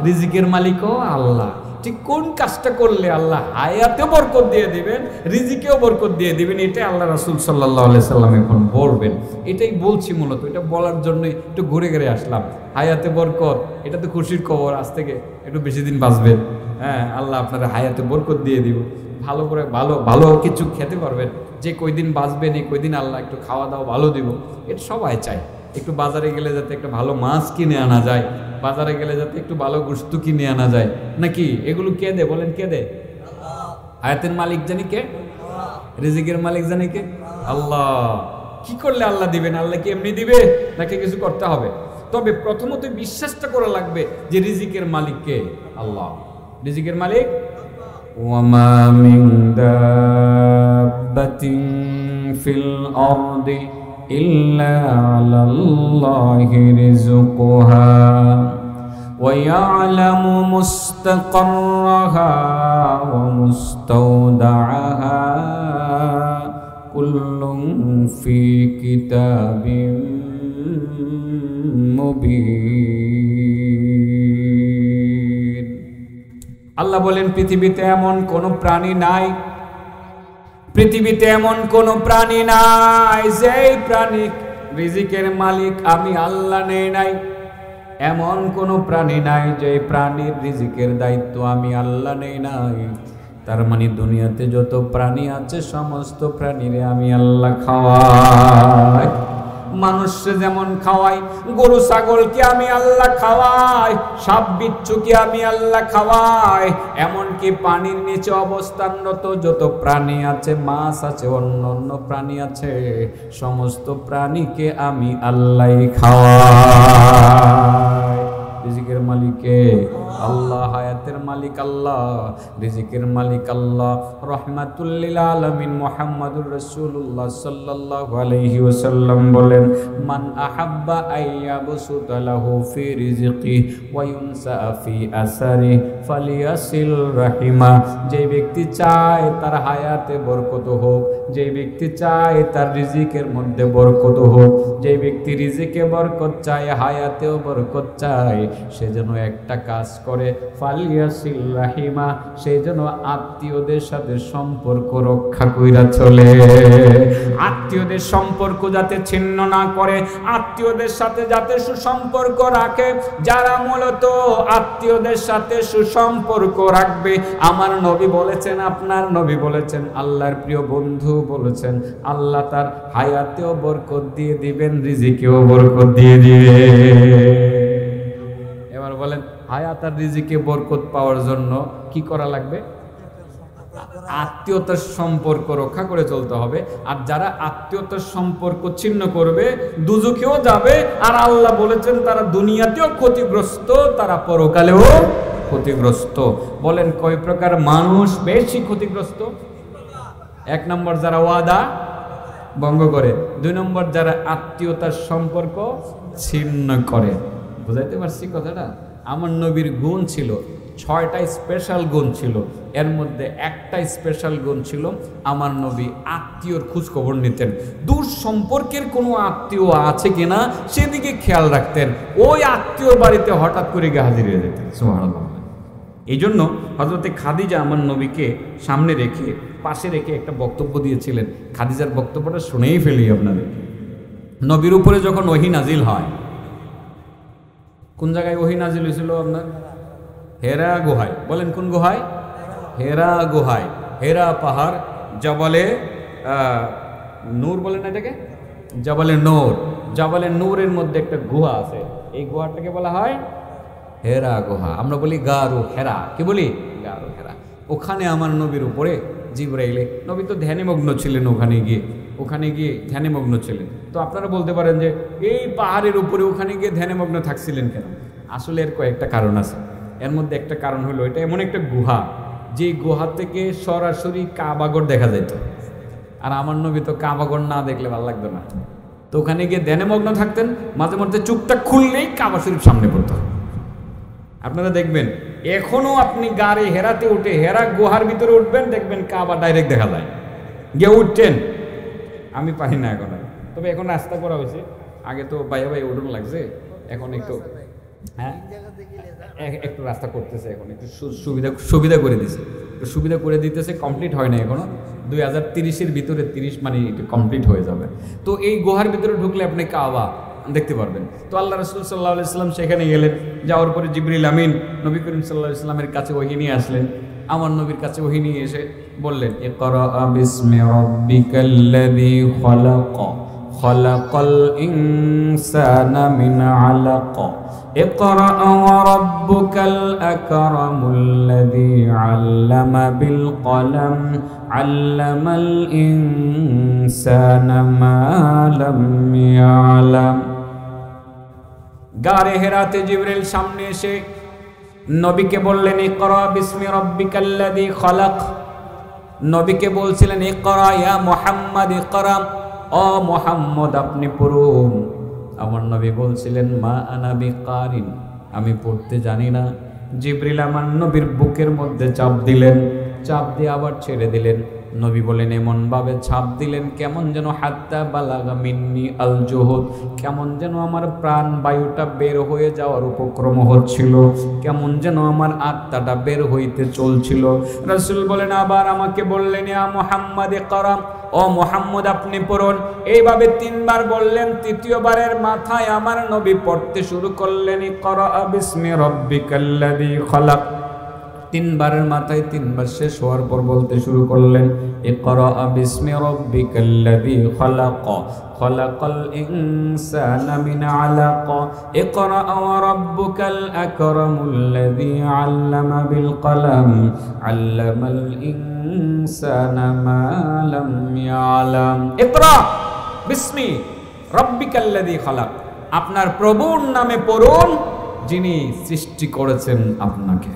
রিজিকের মালিকও আল্লাহ। ঠিক কোন কাজটা করলে আল্লাহ হায়াতে বরকত দিয়ে দিবেন, রিজিকেও বরকত দিয়ে দিবেন, এটাই আল্লাহ রাসূল সাল্লাল্লাহু আলাইহি সাল্লাম এখন বলবেন। এটাই বলছি মূলত, এটা বলার জন্য একটু ঘুরে ঘুরে আসলাম। হায়াতে বরকত, এটা তো খুশির খবর, আজ থেকে একটু বেশি দিন বাঁচবেন। হ্যাঁ, আল্লাহ আপনারা হায়াতে বরকত দিয়ে দিব, ভালো করে ভালো কিছু খেতে পারবেন। যে কয়দিন বাঁচবেন এই কয়দিন আল্লাহ একটু খাওয়া দাওয়া ভালো দিব, এটা সবাই চায়। একটু বাজারে গেলে যাতে একটা ভালো মাছ কিনে আনা যায়, বাজারে গেলে যাতে একটু ভালো গোশত কিনে আনা যায়, নাকি? এগুলো কে দে বলেন, কে দে? হায়াতের মালিক জানি কে, রিজিকের মালিক জানি কে? আল্লাহ। কি করলে আল্লাহ দিবেন? আল্লাহ কি এমনি দিবে নাকি কিছু করতে হবে? তবে প্রথমত বিশ্বাসটা করা লাগবে যে রিজিকের মালিক কে? আল্লাহ। রিজিকের মালিক, ওয়ামা মিন দাব্বাতিন ফিল আরদি ইল্লা আলাল্লাহি রিজকুহা ওয়া ইয়ালামু মুস্তাকাররাহা ওয়া মুস্তাওদাআহা কুল্লুন ফি কিতাবিম মুবিন। আল্লাহ বলেন, পৃথিবীতে এমন কোন প্রাণী নাই, পৃথিবীতে এমন কোন প্রাণী নাই যেই প্রাণী রিজিকের মালিক আমি আল্লাহ নেই নাই। এমন কোন প্রাণী নাই যে প্রাণীর রিজিকের দায়িত্ব আমি আল্লাহ নেই নাই। তার মানে দুনিয়াতে যত প্রাণী আছে সমস্ত প্রাণীরে আমি আল্লাহ খাওয়াই। মানুষকে যেমন খাওয়াই, গরু ছাগলকে আমি আল্লাহ খাওয়াই, সাপ বিচ্ছুকে আমি আল্লাহ খাওয়াই, এমনকি পানির নিচে অবস্থানরত যত প্রাণী আছে, মাছ আছে, অন্য অন্য প্রাণী আছে, সমস্ত প্রাণীকে আমি আল্লাহ খাওয়াই। রিজিকের মালিকে আল্লাহ, হায়াতের মালিক আল্লাহ, রিজিকের মালিক আল্লাহ। রাহমাতুল লিল আলামিন মুহাম্মাদুর রাসূলুল্লাহ সাল্লাল্লাহু আলাইহি ওয়াসাল্লাম বলেন, মান আহাব্বা আইয়াবসুতা লাহু ফি রিজকি ওয়া ইউনসা ফি আসারি ফালিয়াসিল রাহিমা। যে ব্যক্তি চায় তার হায়াতে বরকত হোক, যে ব্যক্তি চায় তার রিজিকের মধ্যে বরকত হোক, যে ব্যক্তি রিজিকে বরকত চায়, হায়াতেও বরকত চায়, সে যেন একটা কাজ করে, ফালিয়াসিল রাহিমা, সেই জন্য আত্মীয়দের সাথে সম্পর্ক রক্ষা কইরা চলে। আত্মীয়দের সম্পর্ক যাতে ছিন্ন না করে, আত্মীয়দের সাথে যাতে সুসম্পর্ক রাখে। যারা মূলত আত্মীয়দের সাথে সুসম্পর্ক রাখবে, আমার নবী বলেছেন, আপনার নবী বলেছেন, আল্লাহর প্রিয় বন্ধু বলেছেন, আল্লাহ তার হায়াতেও বরকত দিয়ে দিবেন, রিজিকেও বরকত দিয়ে দিবে। এবার বলেন, হায়াত আর রিজিকে বরকত পাওয়ার জন্য কি করা লাগবে? আত্মীয়তার সম্পর্ক রক্ষা করে চলতে হবে। আর যারা আত্মীয়তার সম্পর্ক ছিন্ন করবে দুজকেও যাবে, আর আল্লাহ বলেছেন তারা দুনিয়াতেও ক্ষতিগ্রস্ত, তারা পরকালেও ক্ষতিগ্রস্ত। বলেন কয় প্রকার মানুষ বেশি ক্ষতিগ্রস্ত? 1 নম্বর যারা ওয়াদা ভঙ্গ করে, 2 নম্বর যারা আত্মীয়তার সম্পর্ক ছিন্ন করে। বুঝাইতে পারছি কথাটা? আমার নবীর গুণ ছিল 6টা স্পেশাল গুণ ছিল, এর মধ্যে একটা স্পেশাল গুণ ছিল আমার নবী আত্মীয়র খোঁজ খবর নিতেন। দূর সম্পর্কের কোনো আত্মীয় আছে কিনা সেদিকে খেয়াল রাখতেন। ওই আত্মীয়র বাড়িতে হঠাৎ করে গিয়ে হাজির হয়ে যেতেন। সুবহানাল্লাহ। এই জন্য হযরতে খাদিজা আমার নবীকে সামনে রেখে, পাশে রেখে একটা বক্তব্য দিয়েছিলেন। খাদিজার বক্তব্যটা শুনেই ফেলি আপনাদের। নবীর উপরে যখন ওহী নাজিল হয়, কোন জায়গায় ওহী নাজিল হয়েছিল আপনার? হেরা গুহায়। বলেন কোন গুহায়? হেরা গুহায়, হেরা পাহাড়, জবালে নূর বলেন না এটাকে, জবালে নূর। জবালে নূরের মধ্যে একটা গুহা আছে, এই গুহাটাকে বলা হয় হেরা গুহা। আমরা বলি গারু হেরা, কি বলি? গারু হেরা। ওখানে আমার নবীর উপরে জিবরাইল, নবী তো ধ্যানমগ্ন ছিলেন, ওখানে গিয়ে ধ্যানমগ্ন ছিলেন। তো আপনারা বলতে পারেন যে এই পাহাড়ের উপরে ওখানে গিয়ে ধ্যানমগ্ন থাকছিলেন কেন? আসলে এর কয়েকটা কারণ আছে। এর মধ্যে একটা কারণ হলো, এটা এমন একটা গুহা যে গুহা থেকে সরাসরি কাবাগর দেখা যেত। আর আমার নবী তো কাবাগর না দেখলে ভালো লাগতো না, তো ওখানে গিয়ে ধ্যানমগ্ন থাকতেন। মাঝে মধ্যে চুপটা খুললেই কাবা শরীফ সামনে পড়তো। আপনারা দেখবেন এখনো আপনি গাড়ি হেরাতে উঠে হেরা গুহার ভিতরে উঠবেন, দেখবেন কাবা ডাইরেক্ট দেখা যায়। গিয়ে উঠছেন, আমি পারি না এখন, তবে এখন রাস্তা করা হয়েছে। আগে তো বাইরে উঠুন লাগছে, এখন একটু হ্যাঁ একটু রাস্তা করতেছে, এখন একটু সুবিধা করে দিছে, একটু সুবিধা করে দিতেছে। কমপ্লিট হয় না এখনো, 2030-এর ভিতরে 30 মানে একটু কমপ্লিট হয়ে যাবে। তো এই গুহার ভিতরে ঢুকলে আপনি কাবা দেখতে পারবেন। তো আল্লাহ রাসূল সাল্লাল্লাহু আলাইহি ওয়াসাল্লাম সেখানে গেলেন। যাওয়ার পরে জিবরিল আমিন নবী করিম সাল্লাল্লাহু আলাইহি ওয়াসাল্লামের কাছে ওহী নিয়ে আসলেন। আমার নবীর কাছে ওহী নিয়ে এসে বললেন, ইকরা বিসমি রাব্বিকাল্লাযী খালাক, খালাকাল ইনসানা মিন আলাক, ইকরা ওয়া রাব্বুকাল আকরামুল্লাযী আল্লামা বিল কলম, আল্লামাল ইনসানা মা লাম ইয়ালাম। গারে হেরাতে জিবরিল সামনে এসে নবীকে বললেন, ইকরা বিসমি রাব্বিকাল্লাযী খালাক। নবীকে বলছিলেন, ইকরা ইয়া মুহাম্মদ, ইকরা, ও মুহাম্মদ আপনি পড়ুন। আমার নবী বলছিলেন, মা আনা বিকারিন, আমি পড়তে জানি না। জিবরিল আমার নবীর বুকের মধ্যে চাপ দিলেন, চাপ দিয়ে আবার ছেড়ে দিলেন। নবী বলেন, এমন ভাবে ছাপ দিলেন কেমন যেন হাত্তা বালাগা মিন্নি আল জুহুদ, কেমন যেন আমার প্রাণ বায়ুটা বের হয়ে যাওয়ার উপক্রম হচ্ছিল, কেমন যেন আমার আত্মাটা বের হইতে চলছিল। রাসূল বলেন, আবার আমাকে বললেন, ইয়া মুহাম্মদ ইকরা, ও মুহাম্মদ আপনি পড়ুন। এইভাবে 3 বার বললেন। তৃতীয়বারের মাথায় আমার নবী পড়তে শুরু করলেন, ইকরা বিসমি রাব্বিকাল্লাযী খালাক। 3 বারের মাথায় 3 বার শেষ হওয়ার পর বলতে শুরু করলেন, ইকরা বিসমি রাব্বিকাল্লাযী খালাক, খালাকাল ইনসানা মিন আলাক, ইকরা ওয়া রাব্বুকাল আকরামুল্লাযী আল্লামা বিল কলম, আল্লামাল ইনসানা মা লাম ইয়ালাম। ইকরা বিসমি রাব্বিকাল্লাযী খালাক, আপনার প্রভুর নামে পড়ুন যিনি সৃষ্টি করেছেন আপনাকে,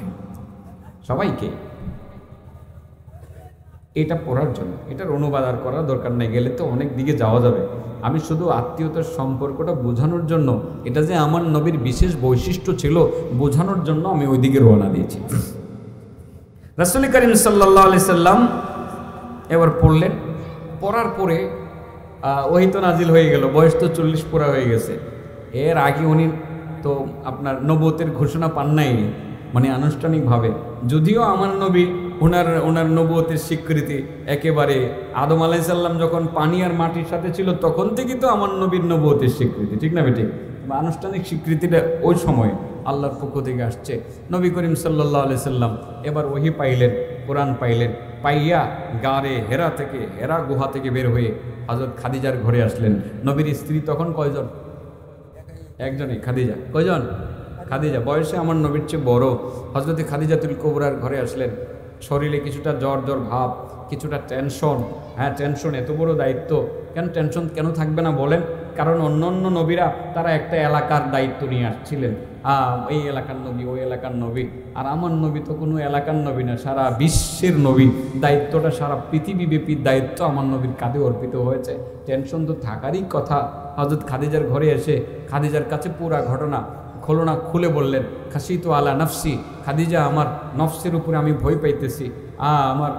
সবাইকে। এটা পড়ার জন্য, এটার অনুবাদ আর করার দরকার নেই, গেলে তো অনেক দিকে যাওয়া যাবে। আমি শুধু আত্মীয়তার সম্পর্কটা বোঝানোর জন্য, এটা যে আমার নবীর বিশেষ বৈশিষ্ট্য ছিল বোঝানোর জন্য আমি ওই দিকে রওনা দিয়েছি। রাসূল করিম সাল্লাল্লাহু আলাইহি সাল্লাম এবার পড়লেন। পড়ার পরে ওহী তো নাজিল হয়ে গেল, বয়স তো 40 পুরা হয়ে গেছে। এর আগে উনি তো আপনার নবুয়তের ঘোষণা পান নাই, মানে আনুষ্ঠানিকভাবে। যদিও আমার নবী ওনার নবুয়তের স্বীকৃতি একেবারে আদম আলাইহিস সালাম যখন পানি আর মাটির সাথে ছিল তখন থেকে তো আমার নবীর নবুয়তের স্বীকৃতি, ঠিক না বেঠিক? আনুষ্ঠানিক স্বীকৃতিটা ওই সময় আল্লাহর পক্ষ থেকে আসছে। নবী করিম সাল্লাল্লাহু আলাইহি সাল্লাম এবার ওহী পাইলেন, কোরআন পাইলেন, পাইয়া গারে হেরা গুহা থেকে বের হয়ে হযরত খাদিজার ঘরে আসলেন। নবীর স্ত্রী তখন কয়জন? একজনই, খাদিজা। কয়জন? খাদিজা। বয়সে আমার নবীর চেয়ে বড় হযরত খাদিজাতুল কুবরার ঘরে আসলেন। শরীরে কিছুটা জ্বর ভাব, কিছুটা টেনশন। হ্যাঁ, টেনশন, এত বড় দায়িত্ব, টেনশন কেন থাকবে না বলেন? কারণ অন্যান্য নবীরা তারা একটা এলাকার দায়িত্ব নিয়ে আসছিলেন, এই এলাকার নবী, ওই এলাকার নবী। আর আমার নবী তো কোনো এলাকার নবী না, সারা বিশ্বের নবী। দায়িত্বটা সারা পৃথিবীব্যাপী দায়িত্ব আমার নবীর কাঁধে অর্পিত হয়েছে। টেনশন তো থাকারই কথা। হযরত খাদিজার ঘরে এসে খাদিজার কাছে পুরা ঘটনা খুলে বললেন, খাসিতু আলা নাফসি, খাদিজা আমার নফসের উপরে আমি ভয় পাইতেছি,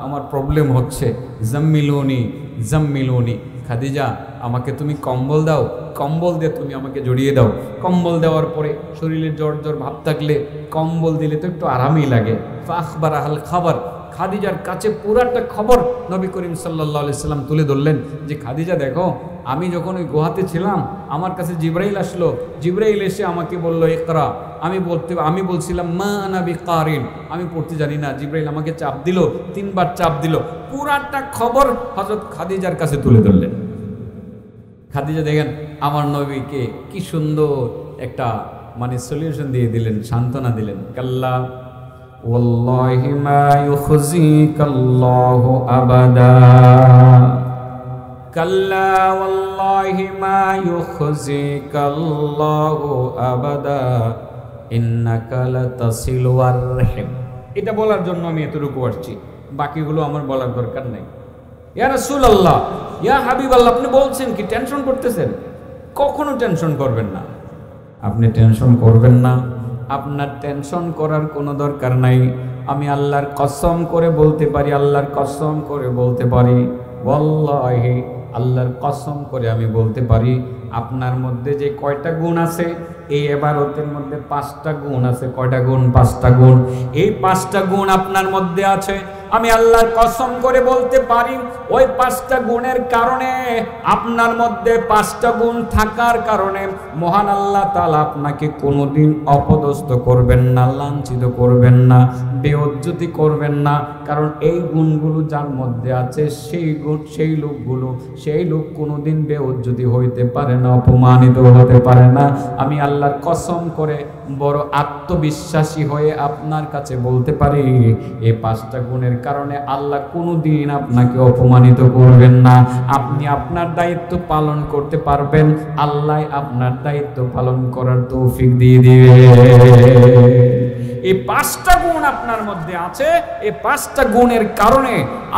আমার প্রবলেম হচ্ছে। জাম্মিলুনি, খাদিজা আমাকে তুমি কম্বল দাও, কম্বল দিয়ে তুমি আমাকে জড়িয়ে দাও। কম্বল দেওয়ার পরে শরীরে জ্বর ভাব থাকলে কম্বল দিলে তো একটু আরামই লাগে। ফাখবারাহাল খাবার, খাদিজার কাছে পুরাটা খবর নবী করিম সাল্লাল্লাহু আলাইহি সাল্লাম তুলে ধরলেন যে খাদিজা দেখো, আমি যখন ওই গুহাতে ছিলাম আমার কাছে জিবরাইল আসলো। জিবরাইল এসে আমাকে বলল ইকরা। আমি বলছিলাম মা আনা বিকারিন, আমি পড়তে জানি না। জিবরাইল আমাকে চাপ দিল, 3 বার চাপ দিল। পুরাটা খবর হযরত খাদিজার কাছে তুলে ধরলেন। খাদিজা দেখেন আমার নবীকে কি সুন্দর একটা সলিউশন দিয়ে দিলেন, সান্ত্বনা দিলেন। কাল্লা ওয়াল্লাহি মা ইউখজিকাল্লাহু আবাদা, কাল্লা ওয়াল্লাহি মা ইউখজিকাল্লাহু আবাদা ইন্নাকা লাতাসিলু আর-রাহিম। এটা বলার জন্য আমি এতটুকু আসছি, বাকিগুলো আমার বলার দরকার নাই। ইয়া রাসূলুল্লাহ, ইয়া হাবিবাল্লাহ, আপনি বলছেন কি টেনশন করতেছেন? কখনো টেনশন করবেন না, আপনি টেনশন করবেন না। আপনার টেনশন করার কোনো দরকার নাই। আমি আল্লাহর কসম করে বলতে পারি, ওয়াল্লাহি, আল্লাহর কসম করে আমি বলতে পারি, আপনার মধ্যে যে কয়টা গুণ আছে, এই ইবাদতের মধ্যে 5টা গুণ আছে। কয়টা গুণ? 5টা গুণ। এই 5টা গুণ আপনার মধ্যে আছে। আমি আল্লাহর কসম করে বলতে পারি, ওই 5টা গুণের কারণে, আপনার মধ্যে 5টা গুণ থাকার কারণে মহান আল্লাহ তাআলা আপনাকে কোনোদিন অপদস্থ করবেন না, লাঞ্ছিত করবেন না, বেইজ্জতি করবেন না। কারণ এই গুণগুলো যার মধ্যে আছে, সেই লোক কোনোদিন বেইজ্জতি হইতে পারে না, অপমানিত হতে পারে না। আমি আল্লাহর কসম করে বড় আত্মবিশ্বাসী হয়ে আপনার কাছে বলতে পারি, এই 5টা গুণের কারণে আল্লাহ কোনোদিন আপনাকে অপমানিত করবেন না। আপনি আপনার দায়িত্ব পালন করতে পারবেন, আল্লাহ আপনার দায়িত্ব পালন করার তৌফিক দিয়ে দিবে। এই 5টা গুণ আপনার মধ্যে আছে। এই 5টা গুণের কারণে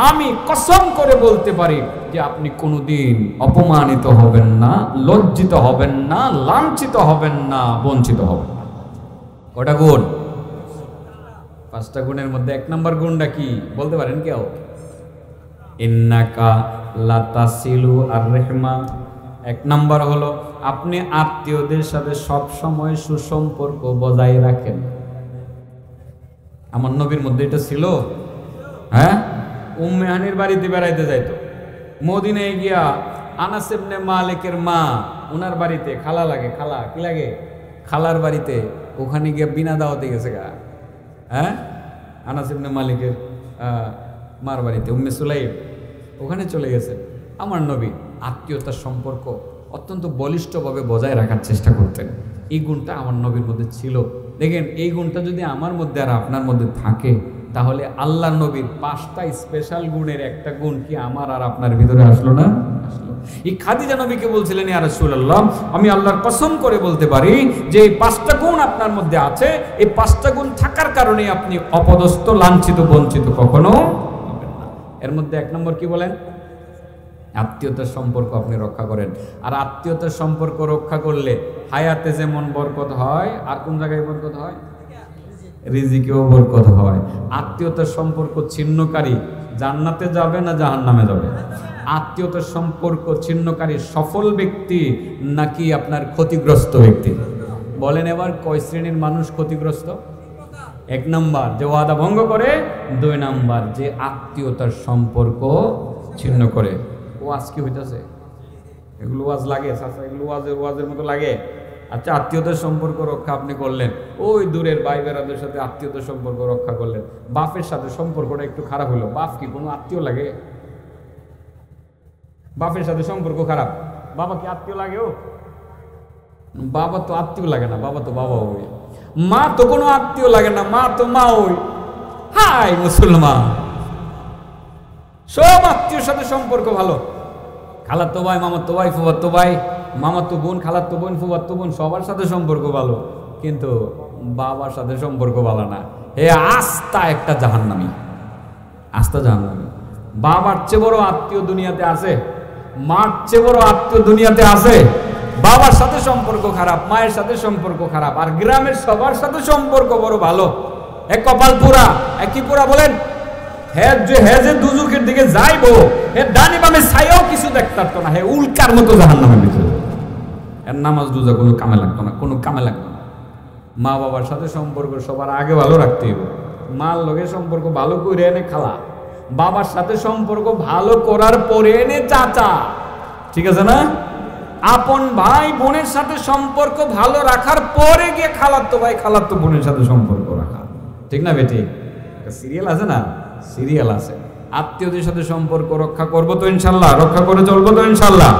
আমি কসম করে বলতে পারি যে আপনি কোনোদিন অপমানিত হবেন না, লজ্জিত হবেন না, লাঞ্ছিত হবেন না, বঞ্চিত হবেন না। কটা গুণ? 5টা গুণের মধ্যে 1 নম্বর গুণটা কি বলতে পারেন কেউ? ইন্নাকা লাতাসিলু আর-রাহমা। 1 নম্বর হলো আপনি আত্মীয়দের সাথে সব সময় সুসম্পর্ক বজায় রাখেন। আমার নবীর মধ্যে এটা ছিল। হ্যাঁ, উম্মে হানির বাড়িতে বেড়াইতে যাইতো। মদিনায় গিয়া আনাস ইবনে মালিকের মা, ওনার বাড়িতে খালা লাগে, খালা কি লাগে, খালার বাড়িতে, ওখানে গিয়া বিনা দাওয়াতে গেছে গা। হ্যাঁ, আনাস ইবনে মালিকের মার বাড়িতে, উম্মে সুলাইম, ওখানে চলে গেছে। আমার নবী আত্মীয়তার সম্পর্ক অত্যন্ত বলিষ্ঠভাবে বজায় রাখার চেষ্টা করতেন। এই গুণটা আমার নবীর মধ্যে ছিল। দেখেন, এই গুণটা যদি আমার মধ্যে আর আপনার মধ্যে থাকে, তাহলে আল্লাহ নবীর 5টা স্পেশাল গুণের একটা গুণ কি আমার আর আপনার ভিতরে আসলো না? আসলো। এই খাদিজা নবীকে বলছিলেন, ইয়া রাসূলুল্লাহ, আমি আল্লাহর কসম করে বলতে পারি যে এই 5টা গুণ আপনার মধ্যে আছে। এই 5টা গুণ থাকার কারণে আপনি অপদস্থ, লাঞ্ছিত, বঞ্চিত কখনো হবেন না। এর মধ্যে 1 নম্বর কি বলেন? আত্মীয়তার সম্পর্ক আপনি রক্ষা করেন। আর আত্মীয়তার সম্পর্ক রক্ষা করলে হায়াতে যেমন বরকত হয়, আর কোন জায়গায় বরকত হয়? রিজিকেও বরকত হয়। আত্মীয়তার সম্পর্ক ছিন্নকারী জান্নাতে যাবে না জাহান্নামে যাবে? আত্মীয়তার সম্পর্ক ছিন্নকারী সফল ব্যক্তি নাকি আপনার ক্ষতিগ্রস্ত ব্যক্তি? বলেন এবার, কয় শ্রেণীর মানুষ ক্ষতিগ্রস্ত? এক নাম্বার যে ওয়াদা ভঙ্গ করে, দুই নাম্বার যে আত্মীয়তার সম্পর্ক ছিন্ন করে। ওয়াজ কি হইতেছে? এগুলো ওয়াজ লাগে? এগুলো ওয়াজের মতো লাগে? আচ্ছা, আত্মীয়তার সম্পর্ক রক্ষা আপনি করলেন, ওই দূরের ভাই বেড়াদের সাথে আত্মীয়তার সম্পর্ক রক্ষা করলেন। বাপের সাথে সম্পর্কটা একটু খারাপ হলো, বাপ কি কোনো আত্মীয় লাগে? বাপের সাথে সম্পর্ক খারাপ, বাবা কি আত্মীয় লাগে? ও বাবা তো আত্মীয় লাগে না, বাবা তো বাবা ওই। মা তো কোনো আত্মীয় লাগে না, মা তো মা ওই। হাই মুসলমান, সব আত্মীয়র সাথে সম্পর্ক ভালো। খালাতো ভাই, মামাতো ভাই, ফুফাতো ভাই, মামাতো বোন, খালাতো বোন, ফুফাতো বোন, সবার সাথে সম্পর্ক ভালো, কিন্তু বাবার সাথে সম্পর্ক ভালো না। হে আস্তা একটা জাহান্নামী, আস্তা জাহান্নামী। বাবার চেয়ে বড় আত্মীয় দুনিয়াতে আছে? মার চেয়ে বড় আত্মীয় দুনিয়াতে আছে? বাবার সাথে সম্পর্ক খারাপ, মায়ের সাথে সম্পর্ক খারাপ, আর গ্রামের সবার সাথে সম্পর্ক বড় ভালো। এক কপাল পুরা, একই পুরা বলেন। হ্যাঁ যে দুজুকের দিকে যাইবো, ডানি বামে ছায়াও কিছু দেখতে পারতো না, হ্যাঁ উল্কার মতো জাহান্নামের ভিতরে। এর নামাজ রোজা কোনো কামে লাগতো না, কোনো কামে লাগতো না। মা বাবার সাথে সম্পর্ক সবার আগে ভালো রাখতে হবে। মার লগে সম্পর্ক ভালো করে এনে খালা, বাবার সাথে সম্পর্ক ভালো করার পরে এনে চাচা, ঠিক আছে না? আপন ভাই বোনের সাথে সম্পর্ক ভালো রাখার পরে গিয়ে খালাতো ভাই খালাতো বোনের সাথে সম্পর্ক রাখা, ঠিক না বেটি? সিরিয়াল আছে না, সিরিয়াল আছে। আত্মীয়দের সাথে সম্পর্ক রক্ষা করবো তো ইনশাল্লাহ, রক্ষা করে চলবো তো ইনশাল্লাহ,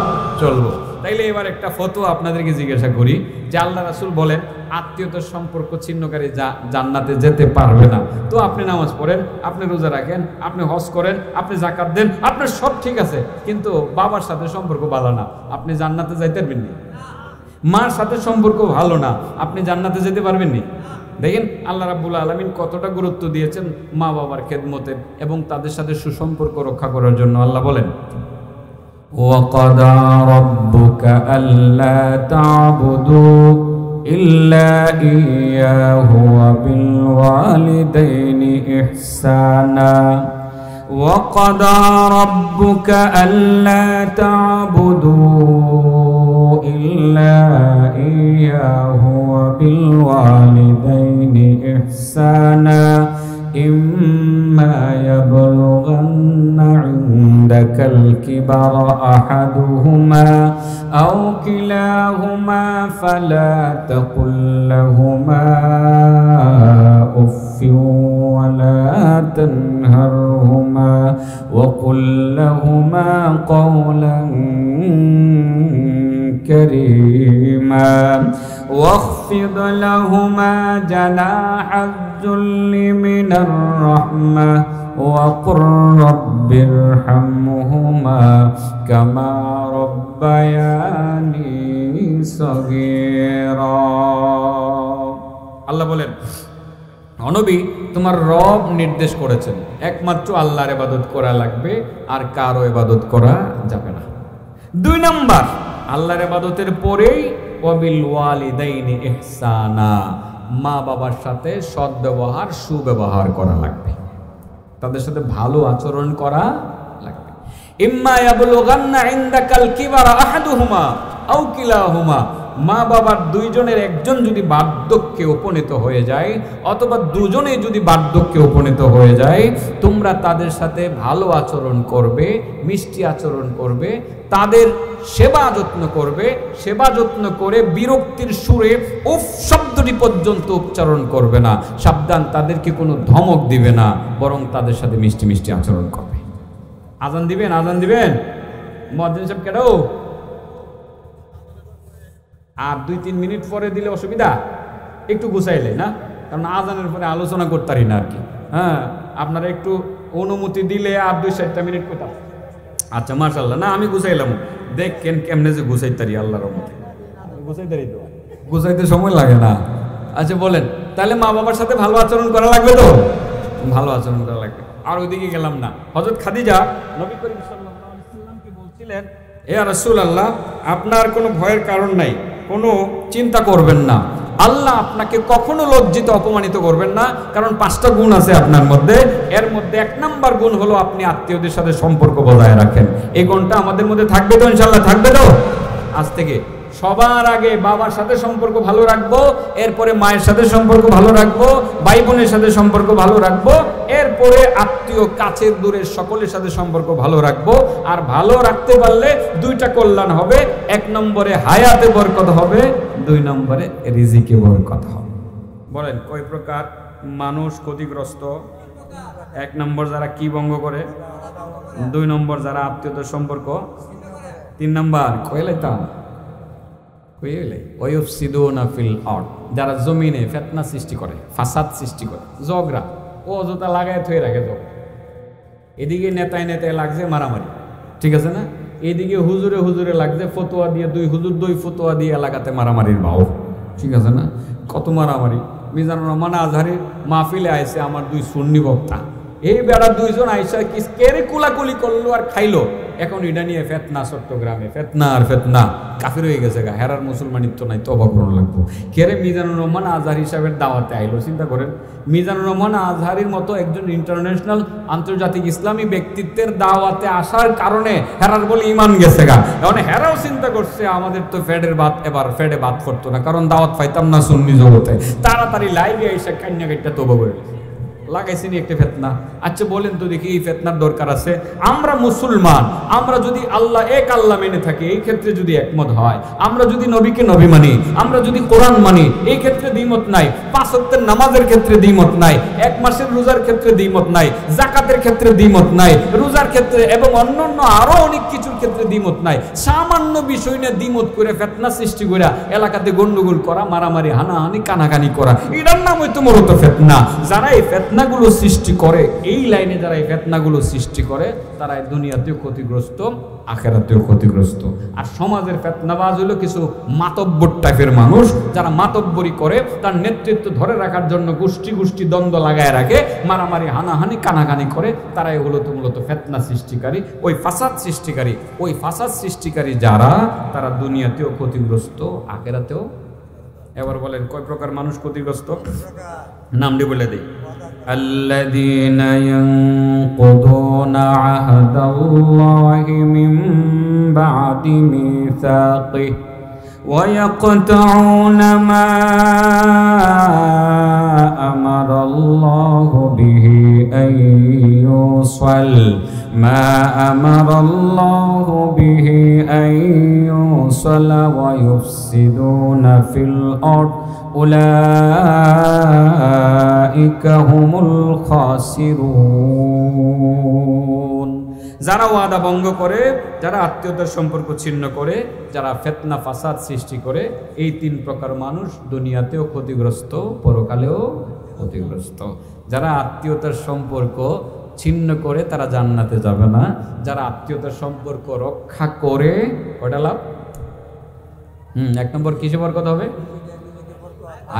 চলবো। তাইলে এবার একটা ফতোয়া আপনাদেরকে জিজ্ঞাসা করি, যে আল্লাহ রাসূল বলেন আত্মীয়তার সম্পর্ক ছিন্নকারী জান্নাতে যেতে পারবে না। তো আপনি নামাজ পড়েন, আপনি রোজা রাখেন, আপনি হজ করেন, আপনি যাকাত দেন, আপনার সব ঠিক আছে, কিন্তু বাবার সাথে সম্পর্ক ভালো না, আপনি জান্নাতে যাইতে পারবেন না। মার সাথে সম্পর্ক ভালো না, আপনি জান্নাতে যেতে পারবেন না। দেখেন আল্লাহ রাব্বুল আলামিন কতটা গুরুত্ব দিয়েছেন মা বাবার খেদমতের এবং তাদের সাথে সুসম্পর্ক রক্ষা করার জন্য। আল্লাহ বলেন, وَقَضَى رَبُّكَ أَلَّا تَعْبُدُوا إِلَّا إِيَّاهُ وَبِالْوَالِدَيْنِ إِحْسَانًا وَقَضَى رَبُّكَ أَلَّا تَعْبُدُوا إِلَّا إِيَّاهُ وَبِالْوَالِدَيْنِ إِحْسَانًا إِمَّا يَبْلُغَنَّ عِندَكَ الْكِبَرَ أَحَدُهُمَا أَوْ كِلَاهُمَا فَلَا تَقُل لَّهُمَا أُفٍّ وَلَا تَنْهَرْهُمَا وَقُل لَّهُمَا قَوْلًا كريما واخفض لهما جناح الذل من الرحمة وقل رب ارحمهما كما ربياني صغيرا। আল্লাহ বলেন, নবী তোমার রব নির্দেশ করেছেন একমাত্র আল্লাহর ইবাদত করা লাগবে, আর কারো ইবাদত করা যাবে না। দুই নাম্বার, আল্লাহর ইবাদতের পরেই ওয়াবিল ওয়ালিদাইনি ইহসানা, মা বাবার সাথে সদ্ব্যবহার সুব্যবহার করা লাগবে, তাদের সাথে ভালো আচরণ করা লাগবে। ইম্মা ইয়াবলুগান্না ইনদাকাল কিবারা আহাদুহুমা আও কিলাহুমা, মা বাবার দুইজনের একজন যদি বার্ধক্যে উপনীত হয়ে যায় অথবা দুজনেই যদি বার্ধক্যে উপনীত হয়ে যায়, তোমরা তাদের সাথে ভালো আচরণ করবে, মিষ্টি আচরণ করবে, তাদের সেবা যত্ন করবে, সেবা যত্ন করে বিরক্তির সুরে উফ শব্দটি পর্যন্ত উচ্চারণ করবে না। সাবধান, তাদেরকে কোনো ধমক দিবে না, বরং তাদের সাথে মিষ্টি মিষ্টি আচরণ করবে। আজান দিবেন, আজান দিবেন, মুয়াজ্জিন সাহেব কেডা? আর 2-3 মিনিট পরে দিলে অসুবিধা, একটু গুছাইলে না, কারণ আজানের পরে আলোচনা করতে পারি না আর কি। হ্যাঁ, আপনারা একটু অনুমতি দিলে আর 2-4টা মিনিট কোথা। আচ্ছা মাশাআল্লাহ, না আমি গুছাইলাম, দেখেন কেমনে যে গুছাইতারি, আল্লাহর রহমতে গুছাইতারি, তো গুছাইতে সময় লাগে না। আচ্ছা বলেন, তাহলে মা বাবার সাথে ভালো আচরণ করা লাগবে, তো ভালো আচরণ করা লাগবে। আর ওইদিকে গেলাম না, হযরত খাদিজা নবী করিম সাল্লাল্লাহু আলাইহি ওয়াসাল্লামকে বলছিলেন, হে রাসূলুল্লাহ, আপনার কোনো ভয়ের কারণ নাই, কোনো চিন্তা করবেন না, আল্লাহ আপনাকে কখনো লজ্জিত অপমানিত করবেন না, কারণ 5টা গুণ আছে আপনার মধ্যে। এর মধ্যে 1 নাম্বার গুণ হলো আপনি আত্মীয়দের সাথে সম্পর্ক বজায় রাখেন। এই গুণটা আমাদের মধ্যে থাকবে তো ইনশাআল্লাহ? থাকবে তো? আজ থেকে সবার আগে বাবার সাথে সম্পর্ক ভালো রাখবো, এরপরে মায়ের সাথে সম্পর্ক ভালো রাখবো, ভাই বোনের সাথে সম্পর্ক ভালো রাখবো, এরপরে আত্মীয় কাছের দূরের সকলের সাথে সম্পর্ক ভালো রাখবো। আর ভালো রাখতে পারলে দুইটা কল্যাণ হবে, 1 নম্বরে হায়াতে বরকত হবে, 2 নম্বরে রিজিকে বরকত হবে। বলেন কয় প্রকার মানুষ ক্ষতিগ্রস্ত? 1 নম্বর যারা কি ভঙ্গ করে, 2 নম্বর যারা আত্মীয়তার সম্পর্ক, 3 নম্বর কইলাইতাম ওয়াইফসিদুনা ফিল আরদ, যারা জমিনে ফিতনা সৃষ্টি করে, ফাসাদ সৃষ্টি করে, ঝগড়া ও জোতা লাগায় থয়ে রাখে। এদিকে নেতায় নেতায় লাগছে মারামারি, ঠিক আছে না? এদিকে হুজুরে হুজুরে লাগছে ফতোয়া দিয়ে, 2 হুজুর 2 ফতোয়া দিয়ে এলাকাতে মারামারির ভাও, ঠিক আছে না? কত মারামারি। মিজানুর রহমান আজহারের মাহফিলে আইসে আমার 2 সুন্নি বক্তা, এই বেড়া 2 জন আইসা কেরে কুলাকুলি করলো আর খাইলো। এখন এটা নিয়ে ফেতনা, চট্টগ্রামে ফেতনা আর ফেতনা, কাফির হয়ে গেছে গা, হেরার মুসলমানিত্ব নাই, তওবা করুন লাগবো। কেরে মিজানুর রহমান আজহার হিসাবের দাওয়াতে আইলো, চিন্তা করেন। মিজানুর রহমান আজহারির মতো একজন ইন্টারন্যাশনাল আন্তর্জাতিক ইসলামী ব্যক্তিত্বের দাওয়াতে আসার কারণে হেরার বলে ইমান গেছে গা। এখন হেরাও চিন্তা করছে আমাদের তো ফেডের বাদ, এবার ফেডে বাদ করতো না, কারণ দাওয়াত পাইতাম না সুন্নি জগতে। তাড়াতাড়ি লাইভে এসে কান্না কাটটা তওবা করে লাগাইছেনি একটা ফেতনা। আচ্ছা বলেন তো দেখি, এই ফেতনার দরকার আছে? আমরা মুসলমান, আমরা যদি আল্লাহ এক আল্লাহ মেনে থাকি, এই ক্ষেত্রে যদি একমত হয়, আমরা যদি নবীকে নবী মানি, আমরা যদি কোরআন মানি, এই ক্ষেত্রে দ্বিমত নাই। 5 ওয়াক্তের নামাজের ক্ষেত্রে দ্বিমত নাই, 1 মাসের রোজার ক্ষেত্রে দ্বিমত নাই, যাকাতের ক্ষেত্রে দ্বিমত নাই, রোজার ক্ষেত্রে এবং অন্যান্য আরো অনেক কিছুর ক্ষেত্রে দ্বিমত নাই। সামান্য বিষয় নিয়ে দ্বিমত করে ফেতনা সৃষ্টি করে এলাকাতে গন্ডগোল করা, মারামারি, হানাহানি, কানাকানি করা, এটার নাম হয়তো মূলত ফেতনা। যারা এই ফেতনাগুলো সৃষ্টি করে, এই লাইনে যারা এই ফেতনাগুলো সৃষ্টি করে, তারা দুনিয়াতেও ক্ষতিগ্রস্ত, আখেরাতেও ক্ষতিগ্রস্ত। আর সমাজের ফেতনাবাজ হলো কিছু মাতব্বর টাইপের মানুষ, যারা মাতব্বরি করে, তার নেতৃত্ব ধরে রাখার জন্য গোষ্ঠী গোষ্ঠী দ্বন্দ্ব লাগায় রাখে, মারামারি, হানাহানি, কানাকানি করে। তারা এগুলো তো মূলত ফেতনা সৃষ্টিকারী, ওই ফাসাদ সৃষ্টিকারী। ওই ফাসাদ সৃষ্টিকারী যারা, তারা দুনিয়াতেও ক্ষতিগ্রস্ত, আখেরাতেও। এবার বলেন কয় প্রকার মানুষ ক্ষতিগ্রস্ত? নামটি বলে দেই। আল্লাযীনা ইয়ানকুদুনা আহদাল্লাহি মিন বা'দি মিসাকিহি ওয়া ইয়াকতাউনা মা আমারাল্লাহু বিহি আন ইউসাল ما أمر الله به أن يوصل ويفسدون في الأرض أولئك هم الخاسرون। যারা ওয়াদা ভঙ্গ করে, যারা আত্মীয়তার সম্পর্ক ছিন্ন করে, যারা ফিতনা ফাসাদ সৃষ্টি করে, এই 3 প্রকার মানুষ দুনিয়াতেও ক্ষতিগ্রস্ত, পরকালেও ক্ষতিগ্রস্ত। যারা আত্মীয়তার সম্পর্ক ছিন্ন করে তারা জান্নাতে যাবে না, যারা আত্মীয়তার সম্পর্ক রক্ষা করে ওটা লাভ। 1 নম্বর কিসে বরকত হবে?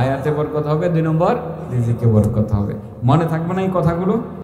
আয়াতে বরকত হবে, 2 নম্বর রিজিকে বরকত হবে। মনে থাকবে না এই কথাগুলো?